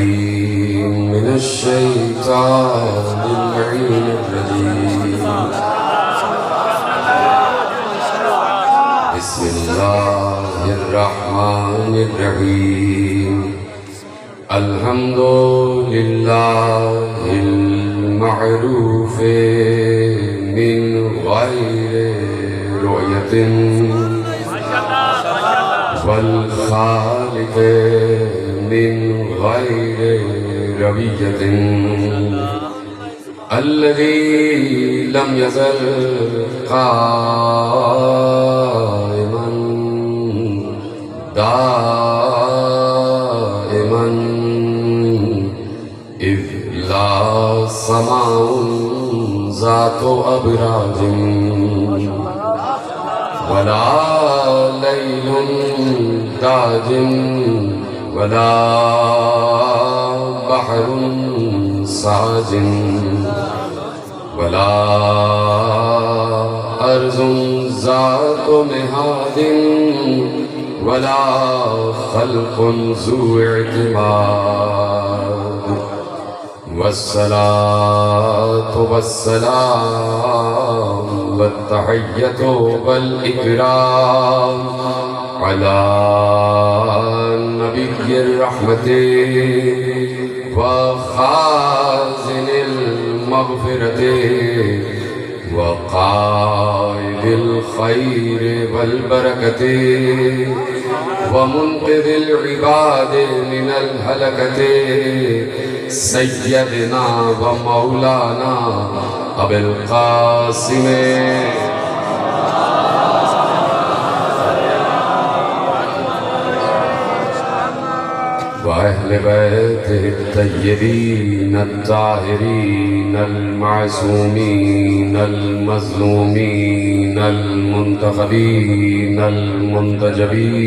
العليم من الشيطان اللعين الرجيم بسم الله الرحمن الرحيم الحمد لله المعروف من غير رؤية والخالق من غير روية الذي لم يزل قائما دائما إذ لا سماء ذات أبراج ولا ليل داجم ولا بحر ساج ولا أرض ذات مهاد ولا خلق ذو اعتماد والصلاة والسلام والتحية والإكرام على نبي الرحمة وخازن المغفرة وقائد الخير والبركة ومنقذ العباد من الهلكة سيدنا ومولانا أبي القاسم وأهل بيته الطيبين الطاهرين المعصومين المظلومين المنتخبين المنتجبين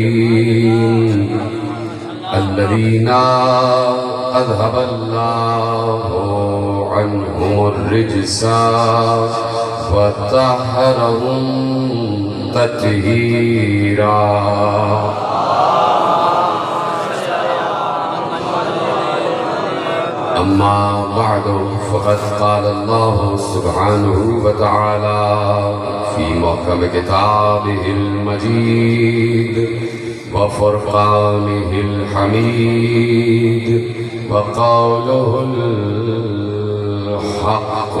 الذين أذهب الله عنهم الرجس وطهرهم تطهيرا أما بعد فقد قال الله سبحانه وتعالى في محكم كتابه المجيد وفرقانه الحميد وقوله الحق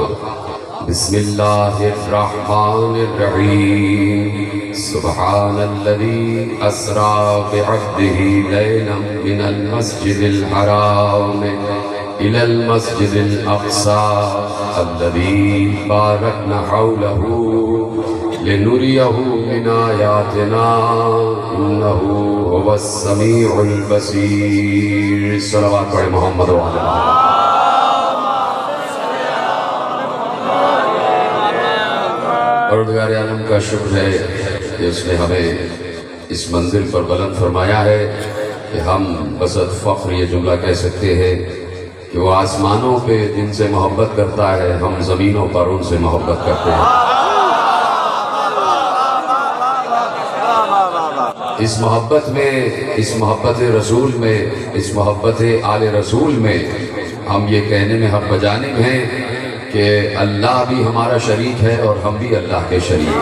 بسم الله الرحمن الرحيم سبحان الذي أسرى بعبده ليلا من المسجد الحرام إلى المسجد الأقصى الذي باركنا حوله لنريه من آياتنا إنه هو السميع البصير صلوات على محمد وعلى پروردگار عالم کا شکر ہے کہ اس نے ہمیں اس منزل پر بلند فرمایا ہے کہ ہم بصد فخر یہ جملہ کہہ سکتے ہیں کہ وہ آسمانوں پہ جن سے محبت کرتا ہے ہم زمینوں پر ان سے محبت کرتے ہیں. اس محبت میں، اس محبت رسول میں، اس محبت آل رسول میں ہم یہ کہنے میں حق بجانب ہیں کہ اللہ بھی ہمارا شریک ہے اور ہم بھی اللہ کے شریک ہیں.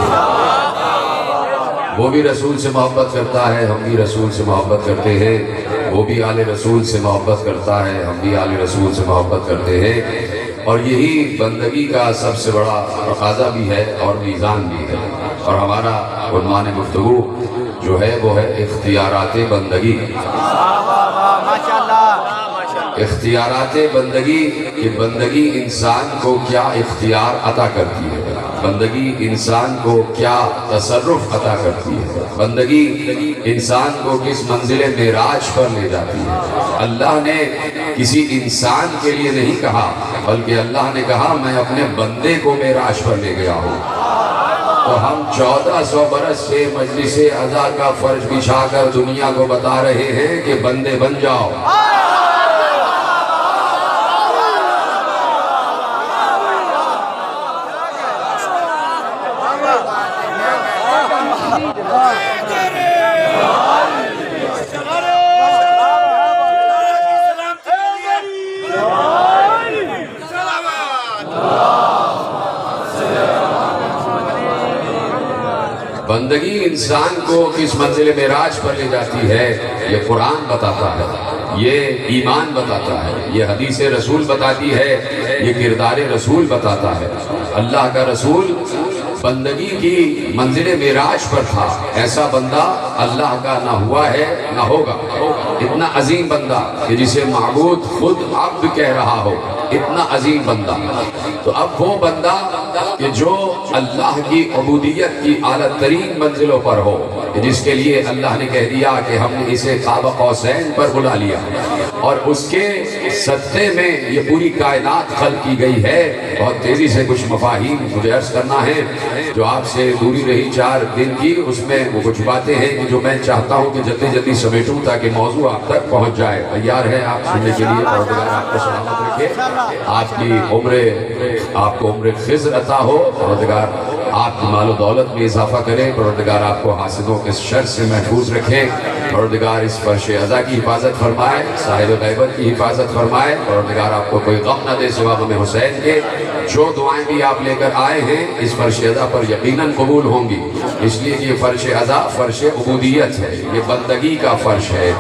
وہ بھی رسول سے محبت کرتا ہے، ہم بھی رسول سے محبت کرتے ہیں. وہ بھی آل رسول سے محبت کرتا ہے، ہم بھی آل رسول سے محبت کرتے ہیں. اور یہی بندگی کا سب سے بڑا تقاضا بھی ہے اور میزان بھی ہے. اور ہمارا عنوان گفتگو جو ہے وہ ہے اختیارات بندگی. اختیارات بندگی کہ بندگی انسان کو کیا اختیار عطا کرتی ہے، بندگی انسان کو کیا تصرف عطا کرتی ہے، بندگی انسان کو کس منزل معراج پر لے جاتی ہے. اللہ نے کسی انسان کے لیے نہیں کہا بلکہ اللہ نے کہا میں اپنے بندے کو معراج پر لے گیا ہوں. تو ہم 1400 برس سے مجلس عزا کا فرش بچھا کر دنیا کو بتا رہے ہیں کہ بندے بن جاؤ. بندگی انسان کو کس منزل معراج پر لے جاتی ہے یہ قرآن بتاتا ہے، یہ ایمان بتاتا ہے، یہ حدیث رسول بتاتی ہے، یہ کردار رسول بتاتا ہے۔ اللہ کا رسول بندگی کی منزل معراج پر تھا۔ ایسا بندہ اللہ کا نہ ہوا ہے نہ ہوگا، اتنا عظیم بندہ کہ جسے معبود خود عبد کہہ رہا ہو، اتنا عظیم بندہ۔ تو اب وہ بندہ کہ جو اللہ کی عبودیت کی اعلیٰ ترین منزلوں پر ہو، جس کے لیے اللہ نے کہہ دیا کہ ہم نے اسے قاب قوسین پر بلا لیا، اور اس کے صدقے میں یہ پوری کائنات خلق کی گئی ہے۔ بہت تیزی سے کچھ مفاہیم مجھے عرض کرنا ہے، جو آپ سے دوری رہی 4 دن کی، اس میں وہ کچھ باتیں ہیں کہ جو میں چاہتا ہوں کہ جلدی جلدی سمیٹوں تاکہ موضوع آپ تک پہنچ جائے۔ تیار ہے آپ سننے کے لیے؟ پروردگار آپ کو سلامت رکھے، آپ کو عمر خضر عطا ہو، پروردگار آپ کی مال و دولت میں اضافہ کرے، پروردگار آپ کو حاسدوں کے شر سے محفوظ رکھے، پروردگار اس فرش عزا کی حفاظت فرمائے، صاحب غیبت کی حفاظت فرمائے، پروردگار آپ کو کوئی غم نہ دے سوا غم حسین کے۔ جو دعائیں بھی آپ لے کر آئے ہیں اس فرش عزا پر یقیناً قبول ہوں گی، اس لیے کہ یہ فرش عزا فرش عبودیت ہے، یہ بندگی کا فرش ہے۔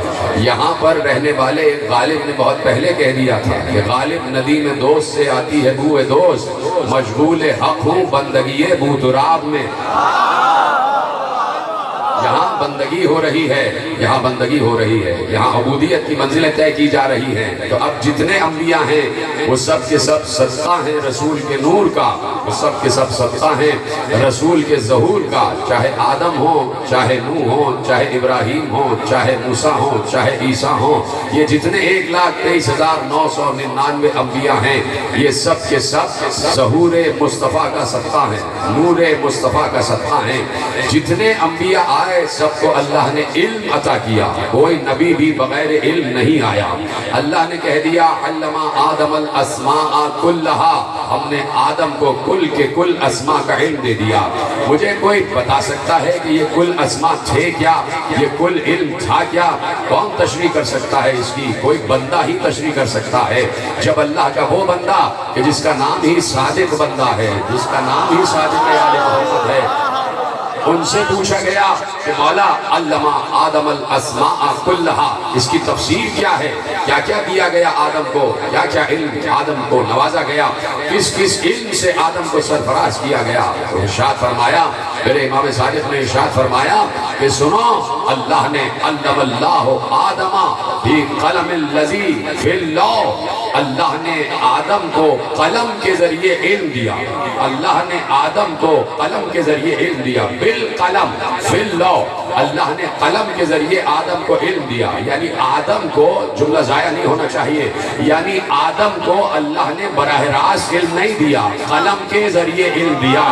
یہاں پر رہنے والے غالب نے بہت پہلے کہہ دیا تھا کہ غالب ندی میں دوست سے آتی ہے بوئے دوست، مشغول حق ہوں بندگی بو تراب میں۔ یہاں بندگی ہو رہی ہے، یہاں بندگی ہو رہی ہے، یہاں عبودیت کی منزلیں طے کی جا رہی ہیں۔ تو اب جتنے انبیاء ہیں وہ سب کے سب صدقہ ہیں رسول کے نور کا، وہ سب کے سب صدقہ ہیں رسول کے ظہور کا، چاہے آدم ہوں، چاہے نوح ہوں، چاہے ابراہیم ہوں، چاہے موسیٰ ہوں، چاہے عیسیٰ ہوں، یہ جتنے 1,23,999 انبیاء ہیں یہ سب کے سب ظہور مصطفیٰ کا صدقہ ہیں، نور مصطفیٰ کا صدقہ ہیں۔ جتنے انبیاء آئے سب کو اللہ نے علم عطا کیا، کوئی نبی بھی بغیر علم نہیں آیا۔ اللہ نے کہہ دیا علم آدم الاسماء کلہا، ہم نے آدم کو کل کے کل اسماء کا علم دے دیا۔ مجھے کوئی بتا سکتا ہے کہ یہ کل اسماء تھے کیا، یہ کل علم تھا کیا؟ کون تشریح کر سکتا ہے اس کی؟ کوئی بندہ ہی تشریح کر سکتا ہے۔ جب اللہ کا وہ بندہ کہ جس کا نام ہی صادق بندہ ہے، جس کا نام ہی صادق آل محمد ہے، ان سے پوچھا گیا کہ مولا علم آدم الاسماء کلہا، اس کی تفسیر کیا ہے؟ کیا کیا دیا گیا آدم کو؟ کیا کیا علم آدم کو نوازا گیا؟ کس کس علم سے آدم کو سرفراز کیا گیا؟ تو ارشاد فرمایا، میرے امام صادق نے ارشاد فرمایا کہ سنو، اللہ نے علم اللہ آدم بھی قلم الذی فی اللوح، اللہ نے آدم کو قلم کے ذریعے علم دیا، اللہ نے آدم کو قلم کے ذریعے علم دیا، بالقلم فی اللوح، اللہ نے قلم کے ذریعے آدم کو علم دیا۔ یعنی آدم کو، جملہ ضائع نہیں ہونا چاہیے، یعنی آدم کو اللہ نے براہ راست علم نہیں دیا، قلم کے ذریعے علم دیا۔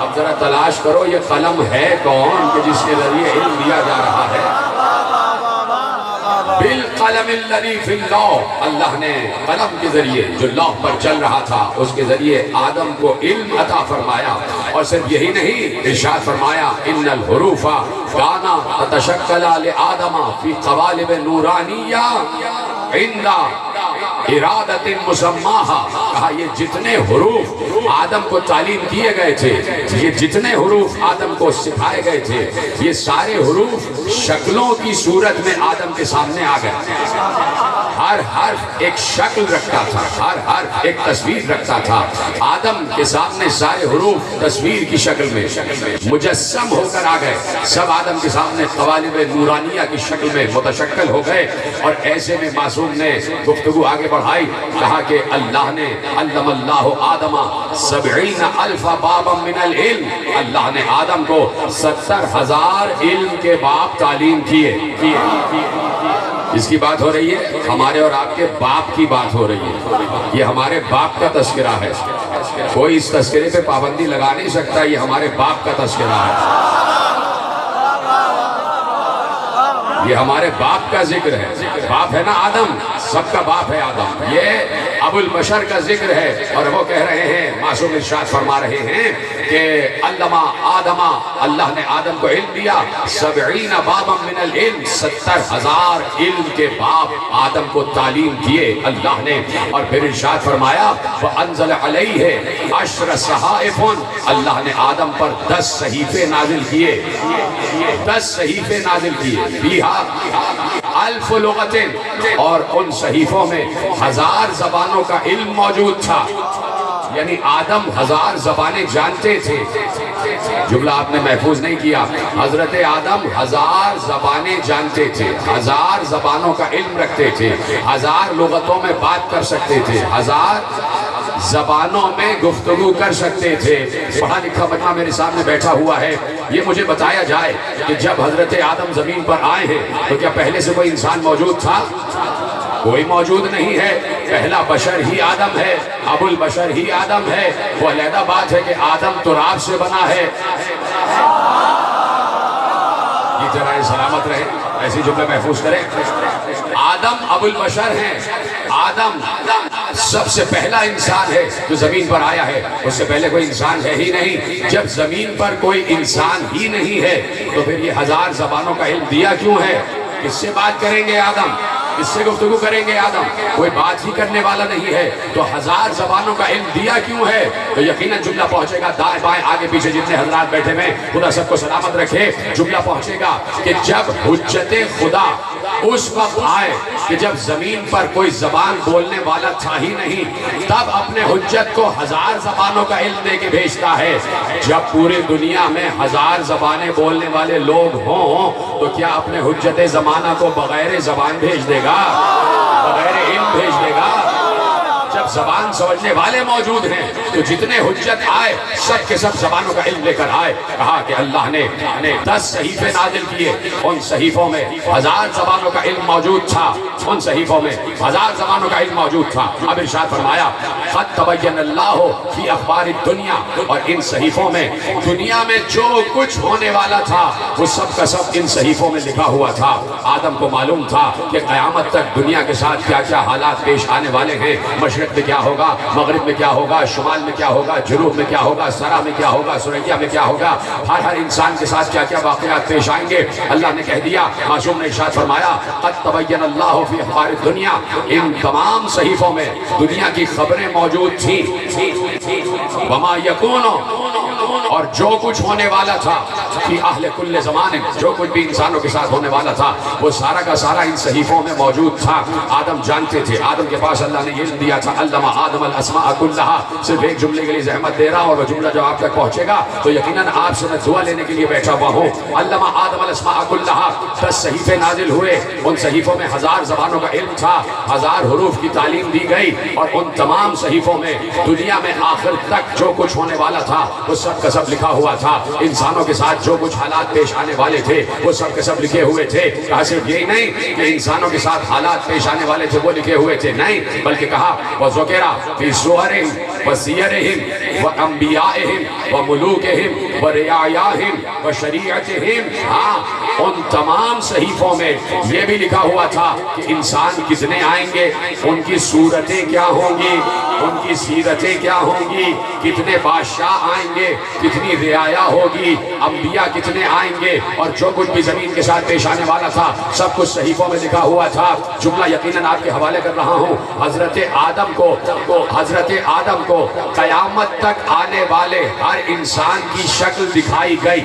اب ذرا تلاش کرو یہ قلم ہے کون کہ جس کے ذریعے علم دیا جا رہا ہے؟ بالقلم الذی فی اللوح، اللہ نے قلم کے ذریعے جو لوح پر چل رہا تھا اس کے ذریعے آدم کو علم عطا فرمایا۔ اور صرف یہی نہیں، ارشاد فرمایا ان الحروف کانت تتشکل لآدم فی قوالب نورانیہ عند ارادت مسماہا، کہا یہ جتنے حروف آدم کو تعلیم کیے گئے تھے، یہ جتنے حروف آدم کو سکھائے گئے تھے، یہ سارے حروف شکلوں کی صورت میں آدم کے سامنے آ گئے۔ ہر حرف ایک شکل رکھتا تھا، ہر حرف ایک تصویر رکھتا تھا۔ آدم کے سامنے سارے حروف تصویر کی شکل میں مجسم ہو کر آ گئے، سب آدم کے سامنے قوالب نورانیہ کی شکل میں متشکل ہو گئے۔ اور ایسے میں معصوم نے گفتگو آگے بڑھائی، کہا کہ اللہ نے علم اللہ آدم 70,000 بابا من العلم، اللہ نے آدم کو 70,000 علم کے باب تعلیم کیے۔ اس کی بات ہو رہی ہے، ہمارے اور آپ کے باپ کی بات ہو رہی ہے، یہ ہمارے باپ کا تذکرہ ہے۔ کوئی اس تذکرے پہ پابندی لگا نہیں سکتا، یہ ہمارے باپ کا تذکرہ ہے، یہ ہمارے باپ کا ذکر ہے۔ باپ ہے نا آدم، سب کا باپ ہے آدم، یہ ابو البشر کا ذکر ہے اور وہ کہہ رہے ہیں، معصوم ارشاد فرما رہے ہیں کہ علمہ آدم، اللہ نے آدم کو علم دیا، 70 بابا من العلم، 70,000 علم کے باب آدم کو تعلیم دیے اللہ نے، اور پھر ارشاد فرمایا وَأَنزَلَ عَلَيْهِ 10 صحائف، اللہ نے آدم پر 10 صحیفے نازل کیے، 10 صحیفے نازل کیے، فیہا 1000 لغت، اور ان صحیفوں میں 1000 زبانوں کا علم موجود تھا، یعنی آدم 1000 زبانیں جانتے تھے۔ جملہ آپ نے محفوظ نہیں کیا، حضرت آدم 1000 زبانیں جانتے تھے، 1000 زبانوں کا علم رکھتے تھے، 1000 لغتوں میں بات کر سکتے تھے، 1000 زبانوں میں گفتگو کر سکتے تھے۔ پڑھا لکھا بچہ میرے سامنے بیٹھا ہوا ہے، یہ مجھے بتایا جائے کہ جب حضرت آدم زمین پر آئے ہیں تو کیا پہلے سے کوئی انسان موجود تھا؟ کوئی موجود نہیں ہے، پہلا بشر ہی آدم ہے، ابو البشر ہی آدم ہے۔ وہ علیحدہ بات ہے کہ آدم تراب سے بنا ہے۔ یہ جرائے سلامت رہے، ایسی جملے محفوظ کریں۔ آدم ابو البشر ہیں، آدم سب سے پہلا انسان ہے جو زمین پر آیا ہے، اس سے پہلے کوئی انسان ہے ہی نہیں۔ جب زمین پر کوئی انسان ہی نہیں ہے تو پھر یہ 1000 زبانوں کا علم دیا کیوں ہے؟ کس سے بات کریں گے آدم؟ اس سے گفتگو کریں گے آدم؟ کوئی بات ہی کرنے والا نہیں ہے، تو 1000 زبانوں کا علم دیا کیوں ہے؟ تو یقیناً جملہ پہنچے گا، دائیں بائیں آگے پیچھے جتنے حضرات بیٹھے ہیں خدا سب کو سلامت رکھے، جملہ پہنچے گا کہ جب حجت خدا اس وقت آئے کہ جب زمین پر کوئی زبان بولنے والا تھا ہی نہیں، تب اپنے حجت کو 1000 زبانوں کا علم دے کے بھیجتا ہے۔ جب پوری دنیا میں 1000 زبانیں بولنے والے لوگ ہوں تو کیا اپنے حجت زمانہ کو بغیر زبان بھیج دے گا؟ بغیر علم بھیج دے گا؟ جب زبان سمجھنے والے موجود ہیں تو جتنے حجت آئے سب کے سب زبانوں کا علم لے کر آئے۔ کہا کہ اللہ نے 10 صحیفے نازل کیے، ان صحیفوں میں 1000 زبانوں کا علم موجود تھا، ان صحیفوں میں 1000 زبانوں کا علم موجود تھا۔ اب ارشاد فرمایا قد تبین اللہ فی اخبار الدنیا، اور ان صحیفوں میں دنیا میں جو کچھ ہونے والا تھا وہ سب کا سب ان صحیفوں میں لکھا ہوا تھا۔ آدم کو معلوم تھا کہ قیامت تک دنیا کے ساتھ کیا کیا حالات پیش آنے والے ہیں، مشرق میں کیا ہوگا، مغرب میں کیا ہوگا، شمال میں کیا ہوگا، جنوب میں کیا ہوگا، سرا میں کیا ہوگا، سریا میں کیا ہوگا، ہر انسان کے ساتھ کیا کیا واقعات پیش آئیں گے۔ اللہ نے کہہ دیا، معصوم نے ارشاد فرمایا قد تبین اللہ فی اخبار الدنیا، ان تمام صحیفوں میں دنیا کی خبریں موجود تھیں، وما یکون، اور جو کچھ ہونے والا تھا، فی اہل کل زمان، جو کچھ بھی انسانوں کے ساتھ ہونے والا تھا وہ سارا کا سارا ان صحیفوں میں موجود تھا۔ آدم جانتے تھے، آدم کے پاس اللہ نے علم دیا تھا، علم آدم الاسماء کلہا۔ صرف ایک جملے کے لیے زحمت دے رہا ہوں اور وہ جملہ جو آپ تک پہنچے گا تو یقیناً آپ سے میں دعا لینے کے لیے بیٹھا ہوا ہوں۔ علم آدم الاسماء کلہا، 10 صحیفے نازل ہوئے، ان صحیفوں میں 1000 زبانوں کا علم تھا، 1000 حروف کی تعلیم دی گئی، اور ان تمام صحیفوں میں دنیا میں آخر تک جو کچھ ہونے والا تھا وہ سب کا سب لکھا ہوا تھا۔ انسانوں کے ساتھ جو کچھ حالات پیش آنے والے تھے وہ سب کے سب لکھے ہوئے تھے۔ کہا صرف یہی نہیں کہ انسانوں کے ساتھ حالات پیش آنے والے تھے وہ لکھے ہوئے تھے، نہیں، بلکہ کہا وَذُكِرَ فِي صُوَرِهِمْ وَسِيَرِهِمْ وَأَنْبِيَائِهِمْ وَمُلُوكِهِمْ وَرِعَایَاهِمْ وَشَرِيعَتِهِمْ۔ ہاں، ان تمام صحیفوں میں یہ بھی لکھا ہوا تھا کہ انسان کتنے آئیں گے، ان کی صورتیں کیا ہوں گی، ان کی سیرتیں کیا ہوں گی، کتنے بادشاہ آئیں گے، کتنی رعایا ہوگی، انبیاء کتنے آئیں گے، اور جو کچھ بھی زمین کے ساتھ پیش آنے والا تھا سب کچھ صحیفوں میں لکھا ہوا تھا۔ جملہ یقیناً آپ کے حوالے کر رہا ہوں، حضرت آدم کو قیامت تک آنے والے ہر انسان کی شکل دکھائی گئی۔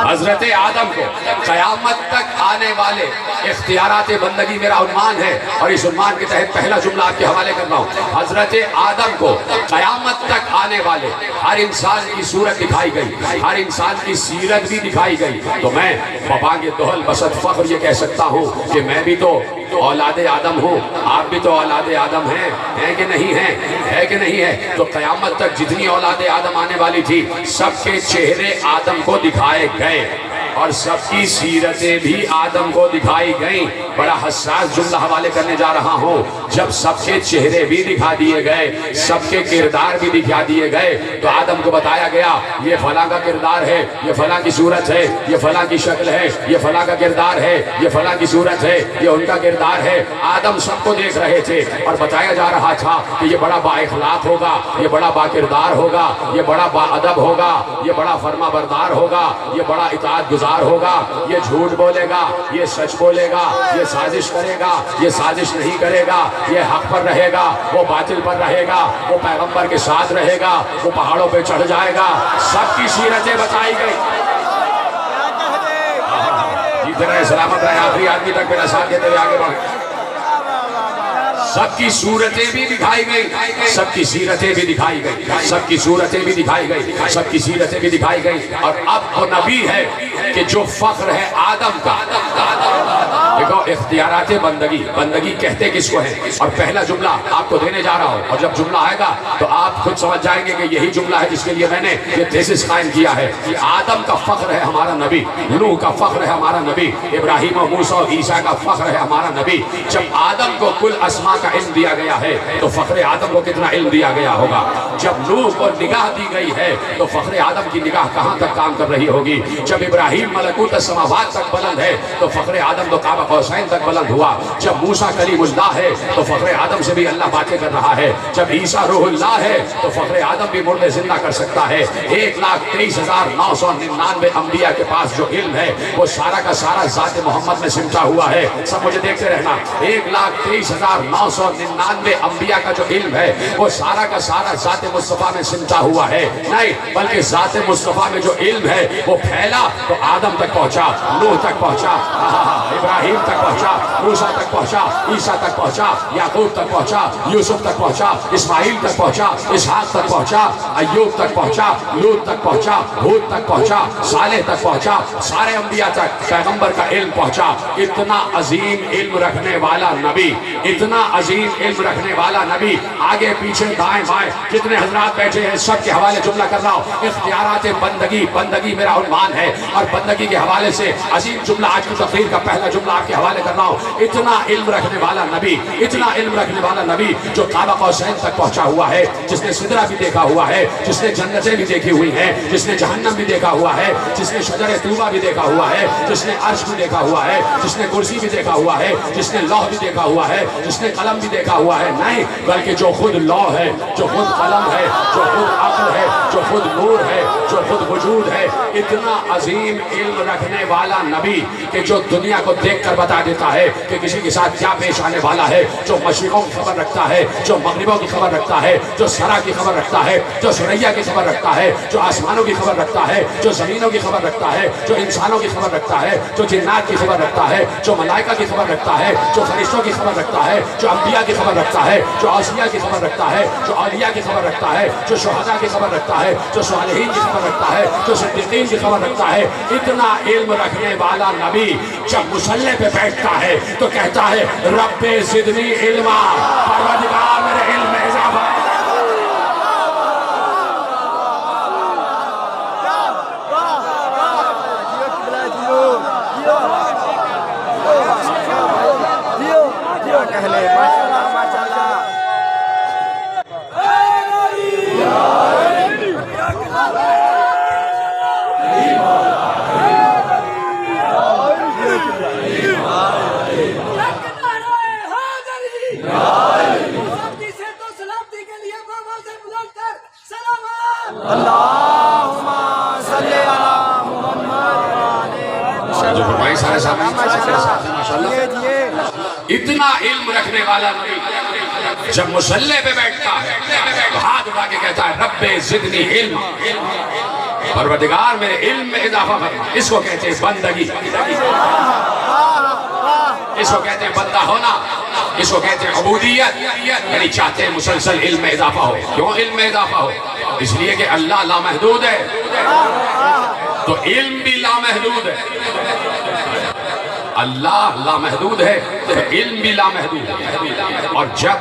حضرت آدم کو قیامت تک آنے والے اختیارات بندگی میرا عنوان ہے، اور اس عنوان کے تحت پہلا جملہ آپ کے حوالے کر رہا ہوں۔ حضرت آدم کو قیامت تک آنے والے ہر انسان کی صورت دکھائی گئی، ہر انسان کی سیرت بھی دکھائی گئی۔ تو میں ببانگ دہل بسط فخر یہ کہہ سکتا ہوں کہ میں بھی تو اولاد آدم ہوں، آپ بھی تو اولاد آدم ہیں کہ نہیں ہیں، ہے کہ نہیں ہے؟ تو قیامت تک جتنی اولاد آدم آنے والی تھی سب کے چہرے آدم کو دکھائے گئے۔ اور سب کی سیرتیں بھی آدم کو دکھائی گئیں. بڑا حساس جملہ حوالے کرنے جا رہا ہوں. جب سب کے چہرے بھی دکھا دیے گئے، سب کے کردار بھی دکھا دیے گئے، تو آدم کو بتایا گیا یہ فلاں کا کردار ہے، یہ فلاں کی صورت ہے، یہ فلاں کی شکل ہے، یہ فلاں کا کردار ہے، یہ فلاں کی صورت ہے، یہ ان کا کردار ہے. آدم سب کو دیکھ رہے تھے اور بتایا جا رہا تھا کہ یہ بڑا با اخلاق ہوگا، یہ بڑا با کردار ہوگا، یہ بڑا با ادب ہوگا، یہ بڑا فرما بردار ہوگا، یہ بڑا اطاعت گزار ہوگا، یہ جھوٹ بولے گا، یہ سچ بولے گا، یہ سازش کرے گا، یہ سازش نہیں کرے گا، یہ حق پر رہے گا، وہ باطل پر رہے گا، وہ پیغمبر کے ساتھ رہے گا، وہ پہاڑوں پہ چڑھ جائے گا. سب کی سیرتیں بتائی گئی. جیتے رہے، سلامت رہے، آخری آدمی تک میرا ساتھ دیتے ہوئے آگے بڑھیں. سب کی صورتیں بھی دکھائی گئی، سب کی سیرتیں بھی دکھائی گئی، سب کی صورتیں بھی دکھائی گئی، سب کی سیرتیں بھی دکھائی گئی. اور اب وہ نبی ہے کہ جو فخر ہے آدم کا. دیکھو اختیارات بندگی، بندگی کہتے کس کو ہے؟ اور پہلا جملہ آپ کو دینے جا رہا ہوں، اور جب جملہ آئے گا تو آپ خود سمجھ جائیں گے کہ یہی جملہ ہے جس کے لیے میں نے یہ تھیسس قائم کیا ہے. آدم کا فخر ہے ہمارا نبی، نوح کا فخر ہے ہمارا نبی، ابراہیم و موسیٰ و عیسیٰ کا فخر ہے ہمارا نبی. جب آدم کو کل اسماء کا علم دیا گیا ہے تو فخر آدم کو کتنا علم دیا گیا ہوگا. جب نوح کو نگاہ دی گئی ہے تو فخر آدم کی نگاہ کہاں تک کام کر رہی ہوگی. جب ابراہیم ملکوت السماوات تک بلند ہے تو فخر آدم تو قاب قوسین تک بلند ہوا. جب موسیٰ کلیم اللہ ہے تو فخر آدم سے بھی اللہ باتیں کر رہا ہے. جب عیسیٰ روح اللہ ہے تو فخر آدم بھی مردے زندہ کر سکتا ہے. 1,23,999 انبیاء کے پاس جو علم ہے وہ سارا کا سارا ذات محمد میں سمٹا ہوا ہے. سب مجھے دیکھتے رہنا. 1,23,999 انبیاء کا جو علم ہے وہ سارا کا سارا ذات مصطفیٰ میں سمٹا ہوا ہے. نہیں بلکہ ذات مصطفیٰ میں جو علم ہے وہ پھیلا تو آدم تک پہنچا، نوح تک پہنچا، ابراہیم تک پہنچا، موسیٰ تک پہنچا، عیسیٰ تک پہنچا، یعقوب تک پہنچا، یوسف تک پہنچا، اسماعیل تک پہنچا، اسحاق تک پہنچا، ایوب تک پہنچا، لوط تک پہنچا، ہود تک پہنچا، صالح تک پہنچا. سارے انبیاء تک پیغمبر کا علم پہنچا. اتنا عظیم علم رکھنے والا نبی، اتنا عظیم علم رکھنے والا نبی. آگے پیچھے دائیں بائیں جتنے حضرات بیٹھے ہیں سب کے حوالے جملہ کر رہا ہوں. اختیارات بندگی، بندگی میرا عنوان ہے اور بندگی کے حوالے سے عظیم جملہ آج کی تقریر کا پہلا جملہ آپ کے حوالے کر رہا ہوں. اتنا علم رکھنے والا نبی، اتنا علم رکھنے والا نبی جو قاب قوسین تک پہنچا ہوا ہے، جس نے سدرہ بھی دیکھا ہوا ہے، جس نے جنتیں بھی دیکھی ہوئی ہیں، جس نے جہنم بھی دیکھا ہوا ہے، جس نے شجر طوبہ بھی دیکھا ہوا ہے، جس نے عرش بھی دیکھا ہوا ہے، جس نے کرسی بھی دیکھا ہوا ہے، جس نے لوح بھی دیکھا ہوا ہے، جس نے قلم بھی دیکھا ہوا ہے. نہیں بلکہ جو خود لوح ہے، جو خود قلم ہے، جو خود عقل ہے، جو خود نور ہے، جو خود وجود ہے. اتنا عظیم علم رکھنے والا نبی کہ جو دنیا کو دیکھ کر بتا دیتا ہے کہ کسی کے ساتھ کیا پیش آنے والا ہے. جو مشرقوں کی خبر رکھتا ہے، جو مغربوں کی خبر رکھتا ہے، جو سرا کی خبر رکھتا ہے، جو سریا کی خبر رکھتا ہے، جو آسمانوں کی خبر رکھتا ہے، جو زمینوں کی خبر رکھتا ہے، جو انسانوں کی خبر رکھتا ہے، جو جنات کی خبر رکھتا ہے، جو ملائکہ کی خبر رکھتا ہے، جو فرشتوں کی خبر رکھتا ہے، جو انبیاء کی خبر رکھتا ہے، جو اولیاء کی خبر رکھتا ہے، جو اولیاء کی خبر رکھتا ہے، جو شہداء کی خبر رکھتا ہے، جو صالحین کی خبر رکھتا ہے، جو صدیقین کی خبر رکھتا ہے. اتنا علم رکھنے والا نبی جب مصلی پہ بیٹھتا ہے تو کہتا ہے رب زدنی علما، پروردگار میرے علم میں اضافہ. اتنا علم رکھنے والا نبی جب مصلی پہ بیٹھتا ہے تو ہاتھ اٹھا کے کہتا ہے رب زدنی علم، پروردگار میرے علم میں اضافہ فرما. اس کو کہتے ہیں بندگی، اس کو کہتے ہیں بندہ ہونا، اس کو کہتے ہیں عبودیت. یعنی چاہتے ہیں مسلسل علم میں اضافہ ہو. کیوں علم میں اضافہ ہو؟ اس لیے کہ اللہ لامحدود ہے تو علم بھی لامحدود ہے. اللہ لامحدود ہے تو علم بھی لامحدود ہے. اور جب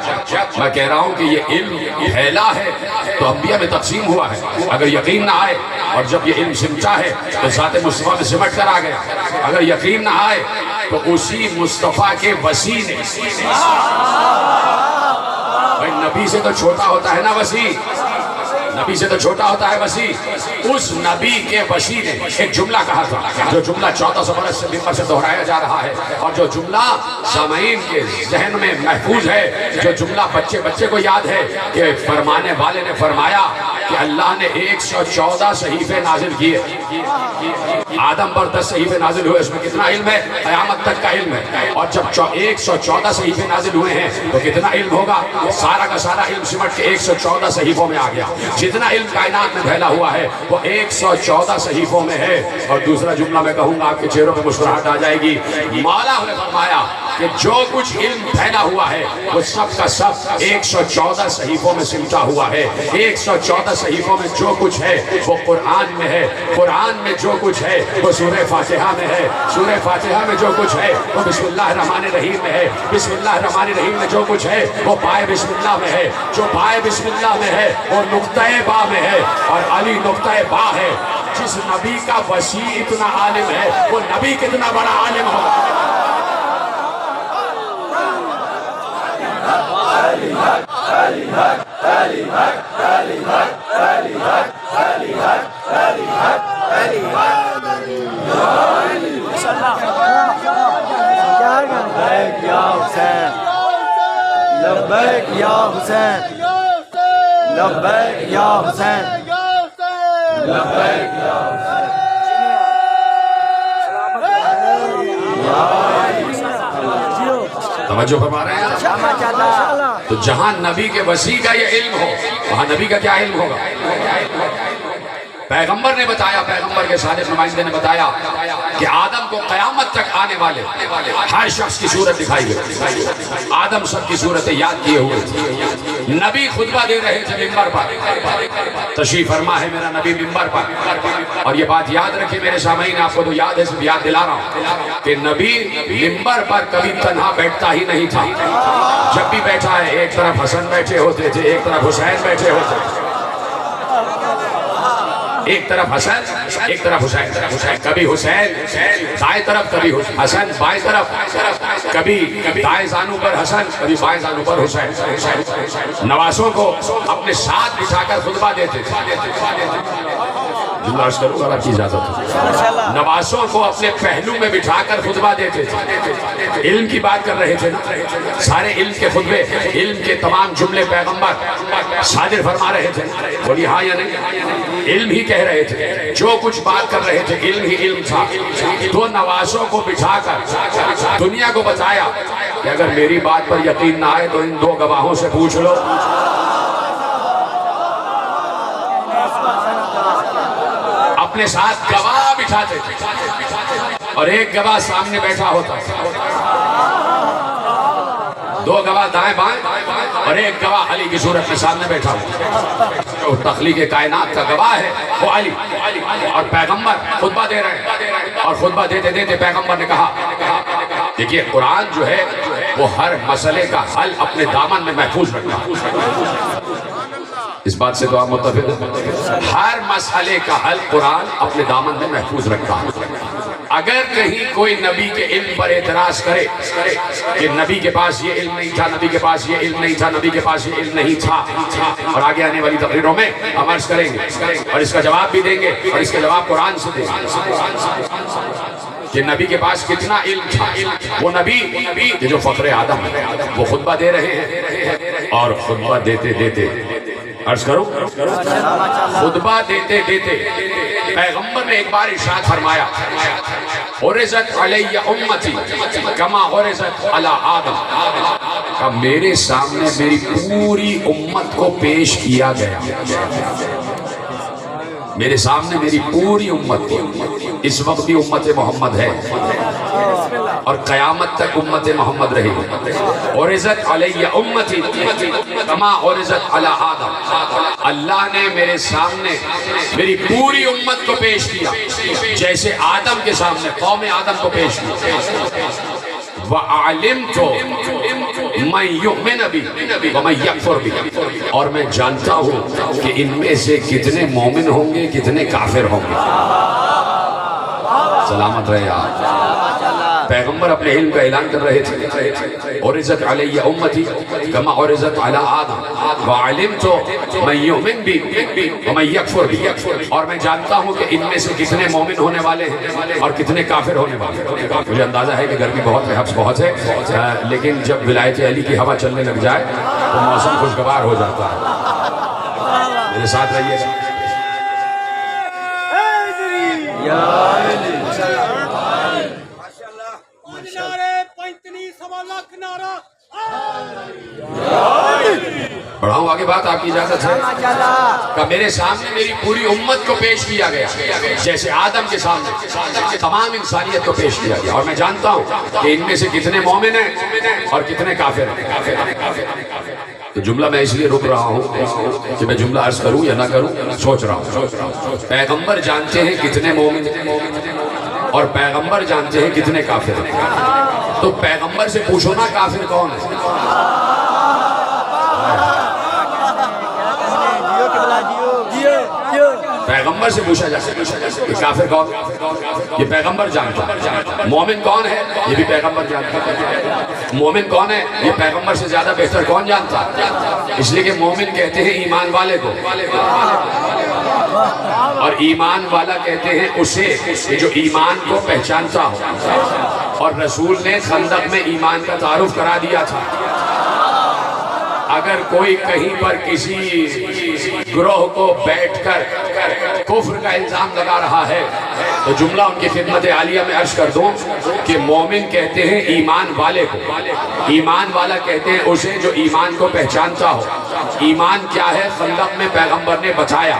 میں کہہ رہا ہوں کہ یہ علم پھیلا ہے تو انبیاء میں تقسیم ہوا ہے. اگر یقین نہ آئے اور جب یہ علم سمٹا ہے تو ذات مصطفیٰ میں سمٹ کر آ گیا. اگر یقین نہ آئے تو اسی مصطفیٰ کے وسیع نے، بھائی نبی سے تو چھوٹا ہوتا ہے نا وسیع، نبی سے تو چھوٹا ہوتا ہے وسیع. اس نبی کے وسیع نے ایک جملہ کہا تھا، جو جملہ 1400 برس سے ممبر سے دہرایا جا رہا ہے، اور جو جملہ سامعین کے ذہن میں محفوظ ہے، جو جملہ بچے بچے کو یاد ہے کہ فرمانے والے نے فرمایا کہ اللہ نے 114 صحیفے نازل کیے. آدم پر 10 صحیفے نازل ہوئے، اس میں کتنا علم ہے؟ قیامت تک کا علم ہے. اور جب 114 صحیفے نازل ہوئے ہیں تو کتنا علم ہوگا؟ سارا کا سارا علم سمٹ کے 114 صحیفوں میں آ گیا. جتنا علم کائنات میں پھیلا ہوا ہے وہ 114 صحیفوں میں ہے. اور دوسرا جملہ میں کہوں گا، آپ کے چہروں پہ مسکراہٹ آ جائے گی. مولا نے فرمایا کہ جو کچھ علم پھیلا ہوا ہے وہ سب کا سب 114 صحیفوں میں سمٹا ہوا ہے. 114 صحیفوں میں جو کچھ ہے وہ قرآن میں ہے. قرآن میں جو کچھ ہے وہ سورہ فاتحہ میں ہے. سورہ فاتحہ میں جو کچھ ہے وہ بسم اللہ الرحمن الرحیم میں ہے. بسم اللہ الرحمن الرحیم میں جو کچھ ہے وہ پائے بسم اللہ میں ہے. جو پائے بسم اللہ میں ہے وہ نقطہ با میں ہے، اور علی نقطہ با ہے. جس نبی کا وسیع اتنا عالم ہے وہ نبی کتنا بڑا عالم ہوگا. لبیک یا حسین، لبیک یا حسین، لبیک یا حسین، لبیک یا حسین. توجہ فرما رہے ہیں؟ تو جہاں نبی کے وسیع کا یہ علم ہو وہاں نبی کا کیا علم ہوگا؟ پیغمبر نے بتایا، پیغمبر کے صادق نمائندے نے بتایا کہ آدم کو قیامت تک آنے والے ہر شخص کی صورت دکھائی گئی. آدم سب کی صورتیں یاد کیے ہوئے تھے. نبی خطبہ دے رہے تھے ممبر پر، تشریف فرما ہے میرا نبی ممبر پر. اور یہ بات یاد رکھیں میرے سامعین، آپ کو تو یاد ہے، صرف یاد دلا رہا ہوں کہ نبی ممبر پر کبھی تنہا بیٹھتا ہی نہیں تھا. جب بھی بیٹھا ہے ایک طرف حسن بیٹھے ہوتے تھے، ایک طرف حسین بیٹھے ہوتے تھے. ایک طرف حسن، ایک طرف حسین. کبھی حسین دائیں طرف، کبھی حسن بائیں طرف، کبھی دائیں زانو پر حسن، کبھی بائیں زانو پر حسین. نوازوں کو اپنے ساتھ بٹھا کر خطبہ دیتے تھے. جملہ عرض کروں گا آپ کی اجازت ہے. نوازوں کو اپنے پہلو میں بٹھا کر خطبہ دیتے تھے. علم کی بات کر رہے تھے، سارے علم کے خطبے، علم کے تمام جملے پیغمبر صادر فرما رہے تھے. بولی ہاں یا نہیں؟ علم ہی کہہ رہے تھے. جو کچھ بات کر رہے تھے علم ہی علم تھا. دو نوازوں کو بٹھا کر دنیا کو بتایا کہ اگر میری بات پر یقین نہ آئے تو ان دو گواہوں سے پوچھ لو. اپنے ساتھ گواہ بٹھاتے تھے اور ایک گواہ سامنے بیٹھا ہوتا تھا. دو گواہ دائیں بائیں اور ایک گواہ علی کی صورت میں سامنے بیٹھا ہوتا. جو تخلیق کائنات کا گواہ ہے وہ علی. اور پیغمبر خطبہ دے رہے ہیں، اور خطبہ دیتے دیتے پیغمبر نے کہا دیکھیے قرآن جو ہے وہ ہر مسئلے کا حل اپنے دامن میں محفوظ رکھتا ہے. اس بات سے تو آپ متفق ہیں؟ ہر مسئلے کا حل قرآن اپنے دامن میں محفوظ رکھتا ہے. اگر کہیں کوئی نبی کے علم پر اعتراض کرے کہ نبی کے پاس یہ علم نہیں تھا، نبی کے پاس یہ علم نہیں تھا، نبی کے پاس یہ علم نہیں تھا، اور آگے آنے والی تقریروں میں ہم عرض کریں گے اور اس کا جواب بھی دیں گے، اور اس کا جواب قرآن سے دیں گے کہ نبی کے پاس کتنا علم تھا. وہ نبی جو فخر آدم ہے وہ خطبہ دے رہے ہیں، اور خطبہ دیتے دیتے عرض کرو، خطبہ دیتے دیتے پیغمبر نے ایک بار ارشاد فرمایا غرزت علی امتی کما غرزت علی آدم. کہ میرے سامنے میری پوری امت کو پیش کیا گیا. میرے سامنے میری پوری امت کو، اس وقت بھی امت محمد ہے اور قیامت تک امت محمد رہے گی. عرضت علیہ امتی کما عرضت علی آدم. اللہ نے میرے سامنے میری پوری امت کو پیش کیا جیسے آدم کے سامنے قوم آدم کو پیش کیا. وَأَعْلِمْتُ مَنْ يُؤْمِنَ بِي وَمَنْ يَكْفُرْ بِي. اور میں جانتا ہوں کہ ان میں سے کتنے مومن ہوں گے کتنے کافر ہوں گے. سلامت رہے آپ. پیغمبر اپنے علم کا اعلان کر رہے تھے. عرضت علیہ امتی کما عرضت علی آدم وعلمت من یؤمن بی ومن یکفر بی. اور میں جانتا ہوں کہ ان میں سے کتنے مومن ہونے والے ہیں اور کتنے کافر ہونے والے ہیں. مجھے اندازہ ہے کہ گرمی بہت ہے، حبس بہت ہے، لیکن جب ولایت علی کی ہوا چلنے لگ جائے تو موسم خوشگوار ہو جاتا ہے. میرے ساتھ رہیے گا. بڑھاؤں آگے بات، آپ کی اجازت ہے. کہ میرے سامنے میری پوری امت کو پیش کیا گیا جیسے آدم کے سامنے تمام انسانیت کو پیش کیا گیا. اور میں جانتا ہوں کہ ان میں سے کتنے مومن ہیں اور کتنے کافر ہیں. تو جملہ میں اس لیے رک رہا ہوں کہ میں جملہ عرض کروں یا نہ کروں، سوچ رہا ہوں. پیغمبر جانتے ہیں کتنے مومن اور پیغمبر جانتے ہیں کتنے کافر ہیں. تو پیغمبر سے پوچھو نا کافر کون ہے. پیغمبر سے پوچھا جا سکتا کہ کافر کون ہے، یہ پیغمبر جانتا ہے. مومن کون ہے، یہ بھی پیغمبر جانتا ہے. مومن کون ہے، یہ پیغمبر سے زیادہ بہتر کون جانتا ہے. اس لیے کہ مومن کہتے ہیں ایمان والے کو، اور ایمان والا کہتے ہیں اسے جو ایمان کو پہچانتا ہو. اور رسول نے خندق میں ایمان کا تعارف کرا دیا تھا. اگر کوئی کہیں پر کسی گروہ کو بیٹھ کر کفر کا الزام لگا رہا ہے تو جملہ ان کی خدمت عالیہ میں عرض کر دوں کہ مومن کہتے ہیں ایمان والے کو، ایمان والا کہتے ہیں اسے جو ایمان کو پہچانتا ہو. ایمان کیا ہے، خندق میں پیغمبر نے بتایا.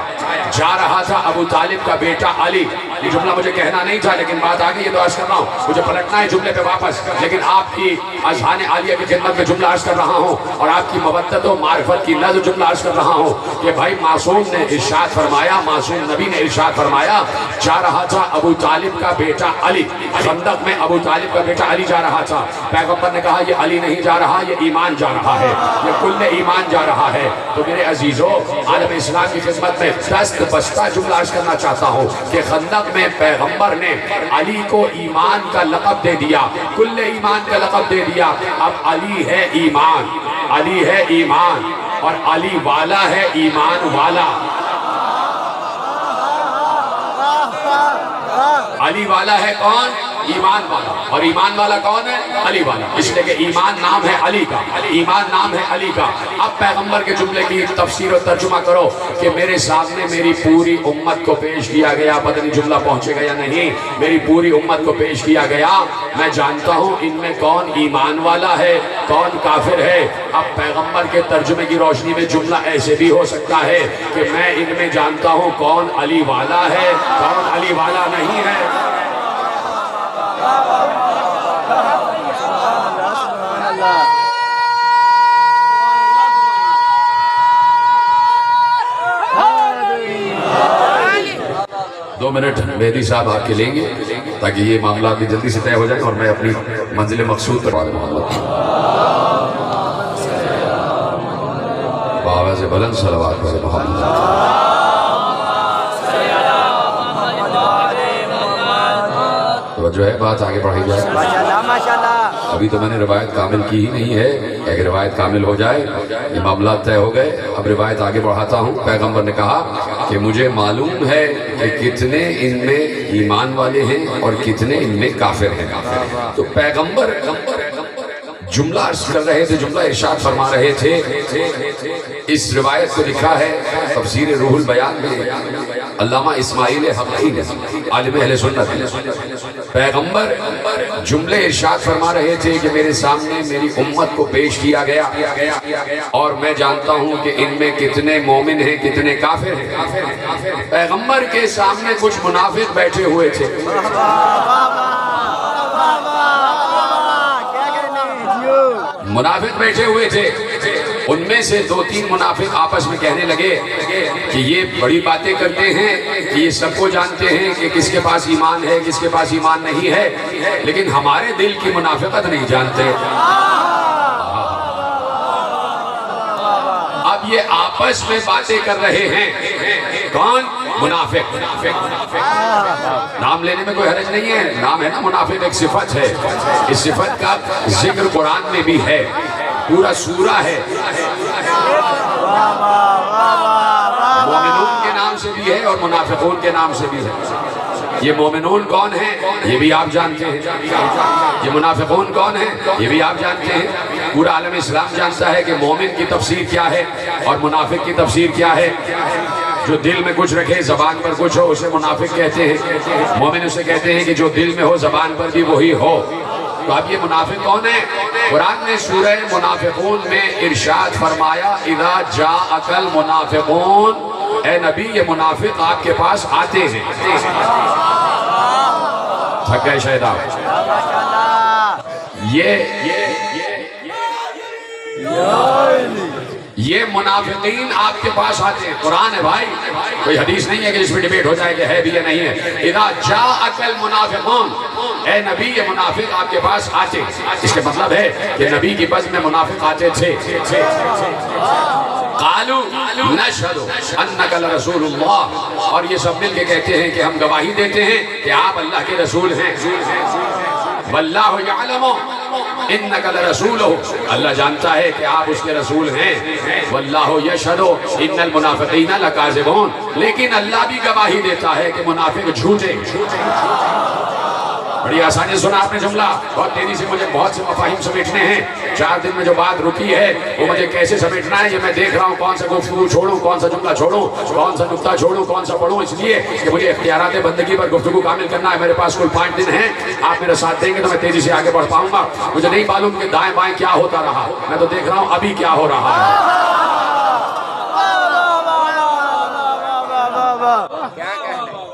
جا رہا تھا ابو طالب کا بیٹا علی. یہ جملہ مجھے کہنا نہیں تھا لیکن بات آگئی ہے تو عرض کر رہا ہوں. مجھے پلٹنا ہے جملے پہ واپس، لیکن آپ کی اذہان عالیہ کی خدمت میں جملہ عرض کر رہا ہوں اور آپ کی مودت و معرفت کی نظر جملہ عرض کر رہا ہوں کہ بھائی معصوم نے ارشاد فرمایا، معصوم نبی نے ارشاد فرمایا. جا رہا تھا ابو طالب کا بیٹا علی. خندق میں ابو طالب کا بیٹا علی جا رہا تھا. پیغمبر نے کہا یہ علی نہیں جا رہا، یہ ایمان جا رہا ہے، یہ کل ایمان جا رہا ہے. تو میرے عزیزوں، عالم اسلام کی خدمت میں دست بستہ جملہ عرض کرنا چاہتا ہوں کہ خندق میں پیغمبر نے علی کو ایمان کا لقب دے دیا، کل ایمان کا لقب دے دیا. اب علی ہے ایمان، علی ہے ایمان، اور علی والا ہے ایمان والا. علی والا ہے کون؟ ایمان والا. اور ایمان والا کون ہے؟ علی والا. اس لیے کہ ایمان نام ہے علی کا، ایمان نام ہے علی کا. اب پیغمبر کے جملے کی تفسیر و ترجمہ کرو کہ میرے سامنے میری پوری امت کو پیش کیا گیا. پتہ نہیں جملہ پہنچے گا یا نہیں. میری پوری امت کو پیش کیا گیا. میں جانتا ہوں ان میں کون ایمان والا ہے، کون کافر ہے. اب پیغمبر کے ترجمے کی روشنی میں جملہ ایسے بھی ہو سکتا ہے کہ میں ان میں جانتا ہوں کون علی والا ہے، کون علی والا نہیں ہے. دو منٹ مہدی صاحب آپ کے لیں گے تاکہ یہ معاملات بھی جلدی سے طے ہو جائیں اور میں اپنی منزل مقصود پر بابا سے بلند صلوات پر محمد. جو ہے بات آگے بڑھائی جائے. ابھی تو میں نے روایت کامل کی ہی نہیں ہے. اگر روایت کامل ہو جائے یہ معاملات طے ہو گئے. اب روایت آگے بڑھاتا ہوں. پیغمبر نے کہا کہ مجھے معلوم ہے کہ کتنے ان میں ایمان والے ہیں اور کتنے ان میں کافر ہیں. تو پیغمبر جملہ عرض کر رہے تھے، جملہ ارشاد فرما رہے تھے. اس روایت کو لکھا ہے تفسیر روح البیان میں علامہ اسماعیل حقی نے، عالم اہل سنت. پیغمبر جملے ارشاد فرما رہے تھے کہ میرے سامنے میری امت کو پیش کیا گیا اور میں جانتا ہوں کہ ان میں کتنے مومن ہیں کتنے کافر ہیں. پیغمبر کے سامنے کچھ منافق بیٹھے ہوئے تھے. منافق بیٹھے ہوئے تھے، ان میں سے 2-3 منافق آپس میں کہنے لگے کہ یہ بڑی باتیں کرتے ہیں کہ یہ سب کو جانتے ہیں کہ کس کے پاس ایمان ہے کس کے پاس ایمان نہیں ہے، لیکن ہمارے دل کی منافقت نہیں جانتے۔ اب یہ آپس میں باتیں کر رہے ہیں، کون؟ منافق۔ نام لینے میں کوئی حرج نہیں ہے، نام ہے نا منافق، ایک صفت ہے، اس صفت کا ذکر قرآن میں بھی ہے، پورا سورہ ہے، مومنون کے نام سے بھی ہے اور منافقون کے نام سے بھی ہے۔ یہ مومنون کون ہیں یہ بھی آپ جانتے ہیں، یہ منافقون کون ہیں یہ بھی آپ جانتے ہیں۔ پورا عالم اسلام جانتا ہے کہ مومن کی تفسیر کیا ہے اور منافق کی تفسیر کیا ہے۔ جو دل میں کچھ رکھے زبان پر کچھ ہو اسے منافق کہتے ہیں، مومن اسے کہتے ہیں کہ جو دل میں ہو زبان پر بھی وہی ہو۔ تو اب یہ منافق کون ہے؟ قرآن نے سورہ منافقون میں ارشاد فرمایا اذا جاءک المنافقون، اے نبی یہ منافق آپ کے پاس آتے ہیں۔ تھک گئے شاید آپ؟ یہ منافقین آپ کے پاس آتے ہیں، قرآن ہے بھائی، کوئی حدیث نہیں ہے کہ جس میں ڈیبیٹ ہو جائے کہ ہے بھی یا نہیں ہے۔ اذا جاءک المنافقون، اے نبی یہ منافق آپ کے پاس آتے ہیں۔ اس کے مطلب ہے کہ نبی کی بزم میں منافق آتے تھے۔ قالوا نشہد انک لرسول اللہ، اور یہ سب مل کے کہتے ہیں کہ ہم گواہی دیتے ہیں کہ آپ اللہ کے رسول ہیں۔ واللہ یعلم انک لرسولہ، اللہ جانتا ہے کہ آپ اس کے رسول ہیں۔ واللہ یشہد ان المنافقین لکاذبون، لیکن اللہ بھی گواہی دیتا ہے کہ منافق جھوٹے۔ بڑی آسانی سنا آپ نے جملہ، بہت تیزی سے مجھے بہت سے مفاہیم سمیٹنے ہیں۔ 4 دن میں جو بات رکی ہے وہ مجھے کیسے سمیٹنا ہے یہ میں دیکھ رہا ہوں، کون سا گفتگو چھوڑوں، کون سا جملہ چھوڑوں، کون سا نکتہ چھوڑوں، کون سا پڑھوں، اس لیے کہ مجھے اختیارات بندگی پر گفتگو کامل کرنا ہے۔ میرے پاس کل 5 دن ہیں، آپ میرے ساتھ دیں گے تو میں تیزی سے آگے بڑھ پاؤں گا۔ مجھے نہیں معلوم کہ دائیں بائیں کیا ہوتا رہا، میں تو دیکھ رہا ہوں ابھی کیا ہو رہا ہے۔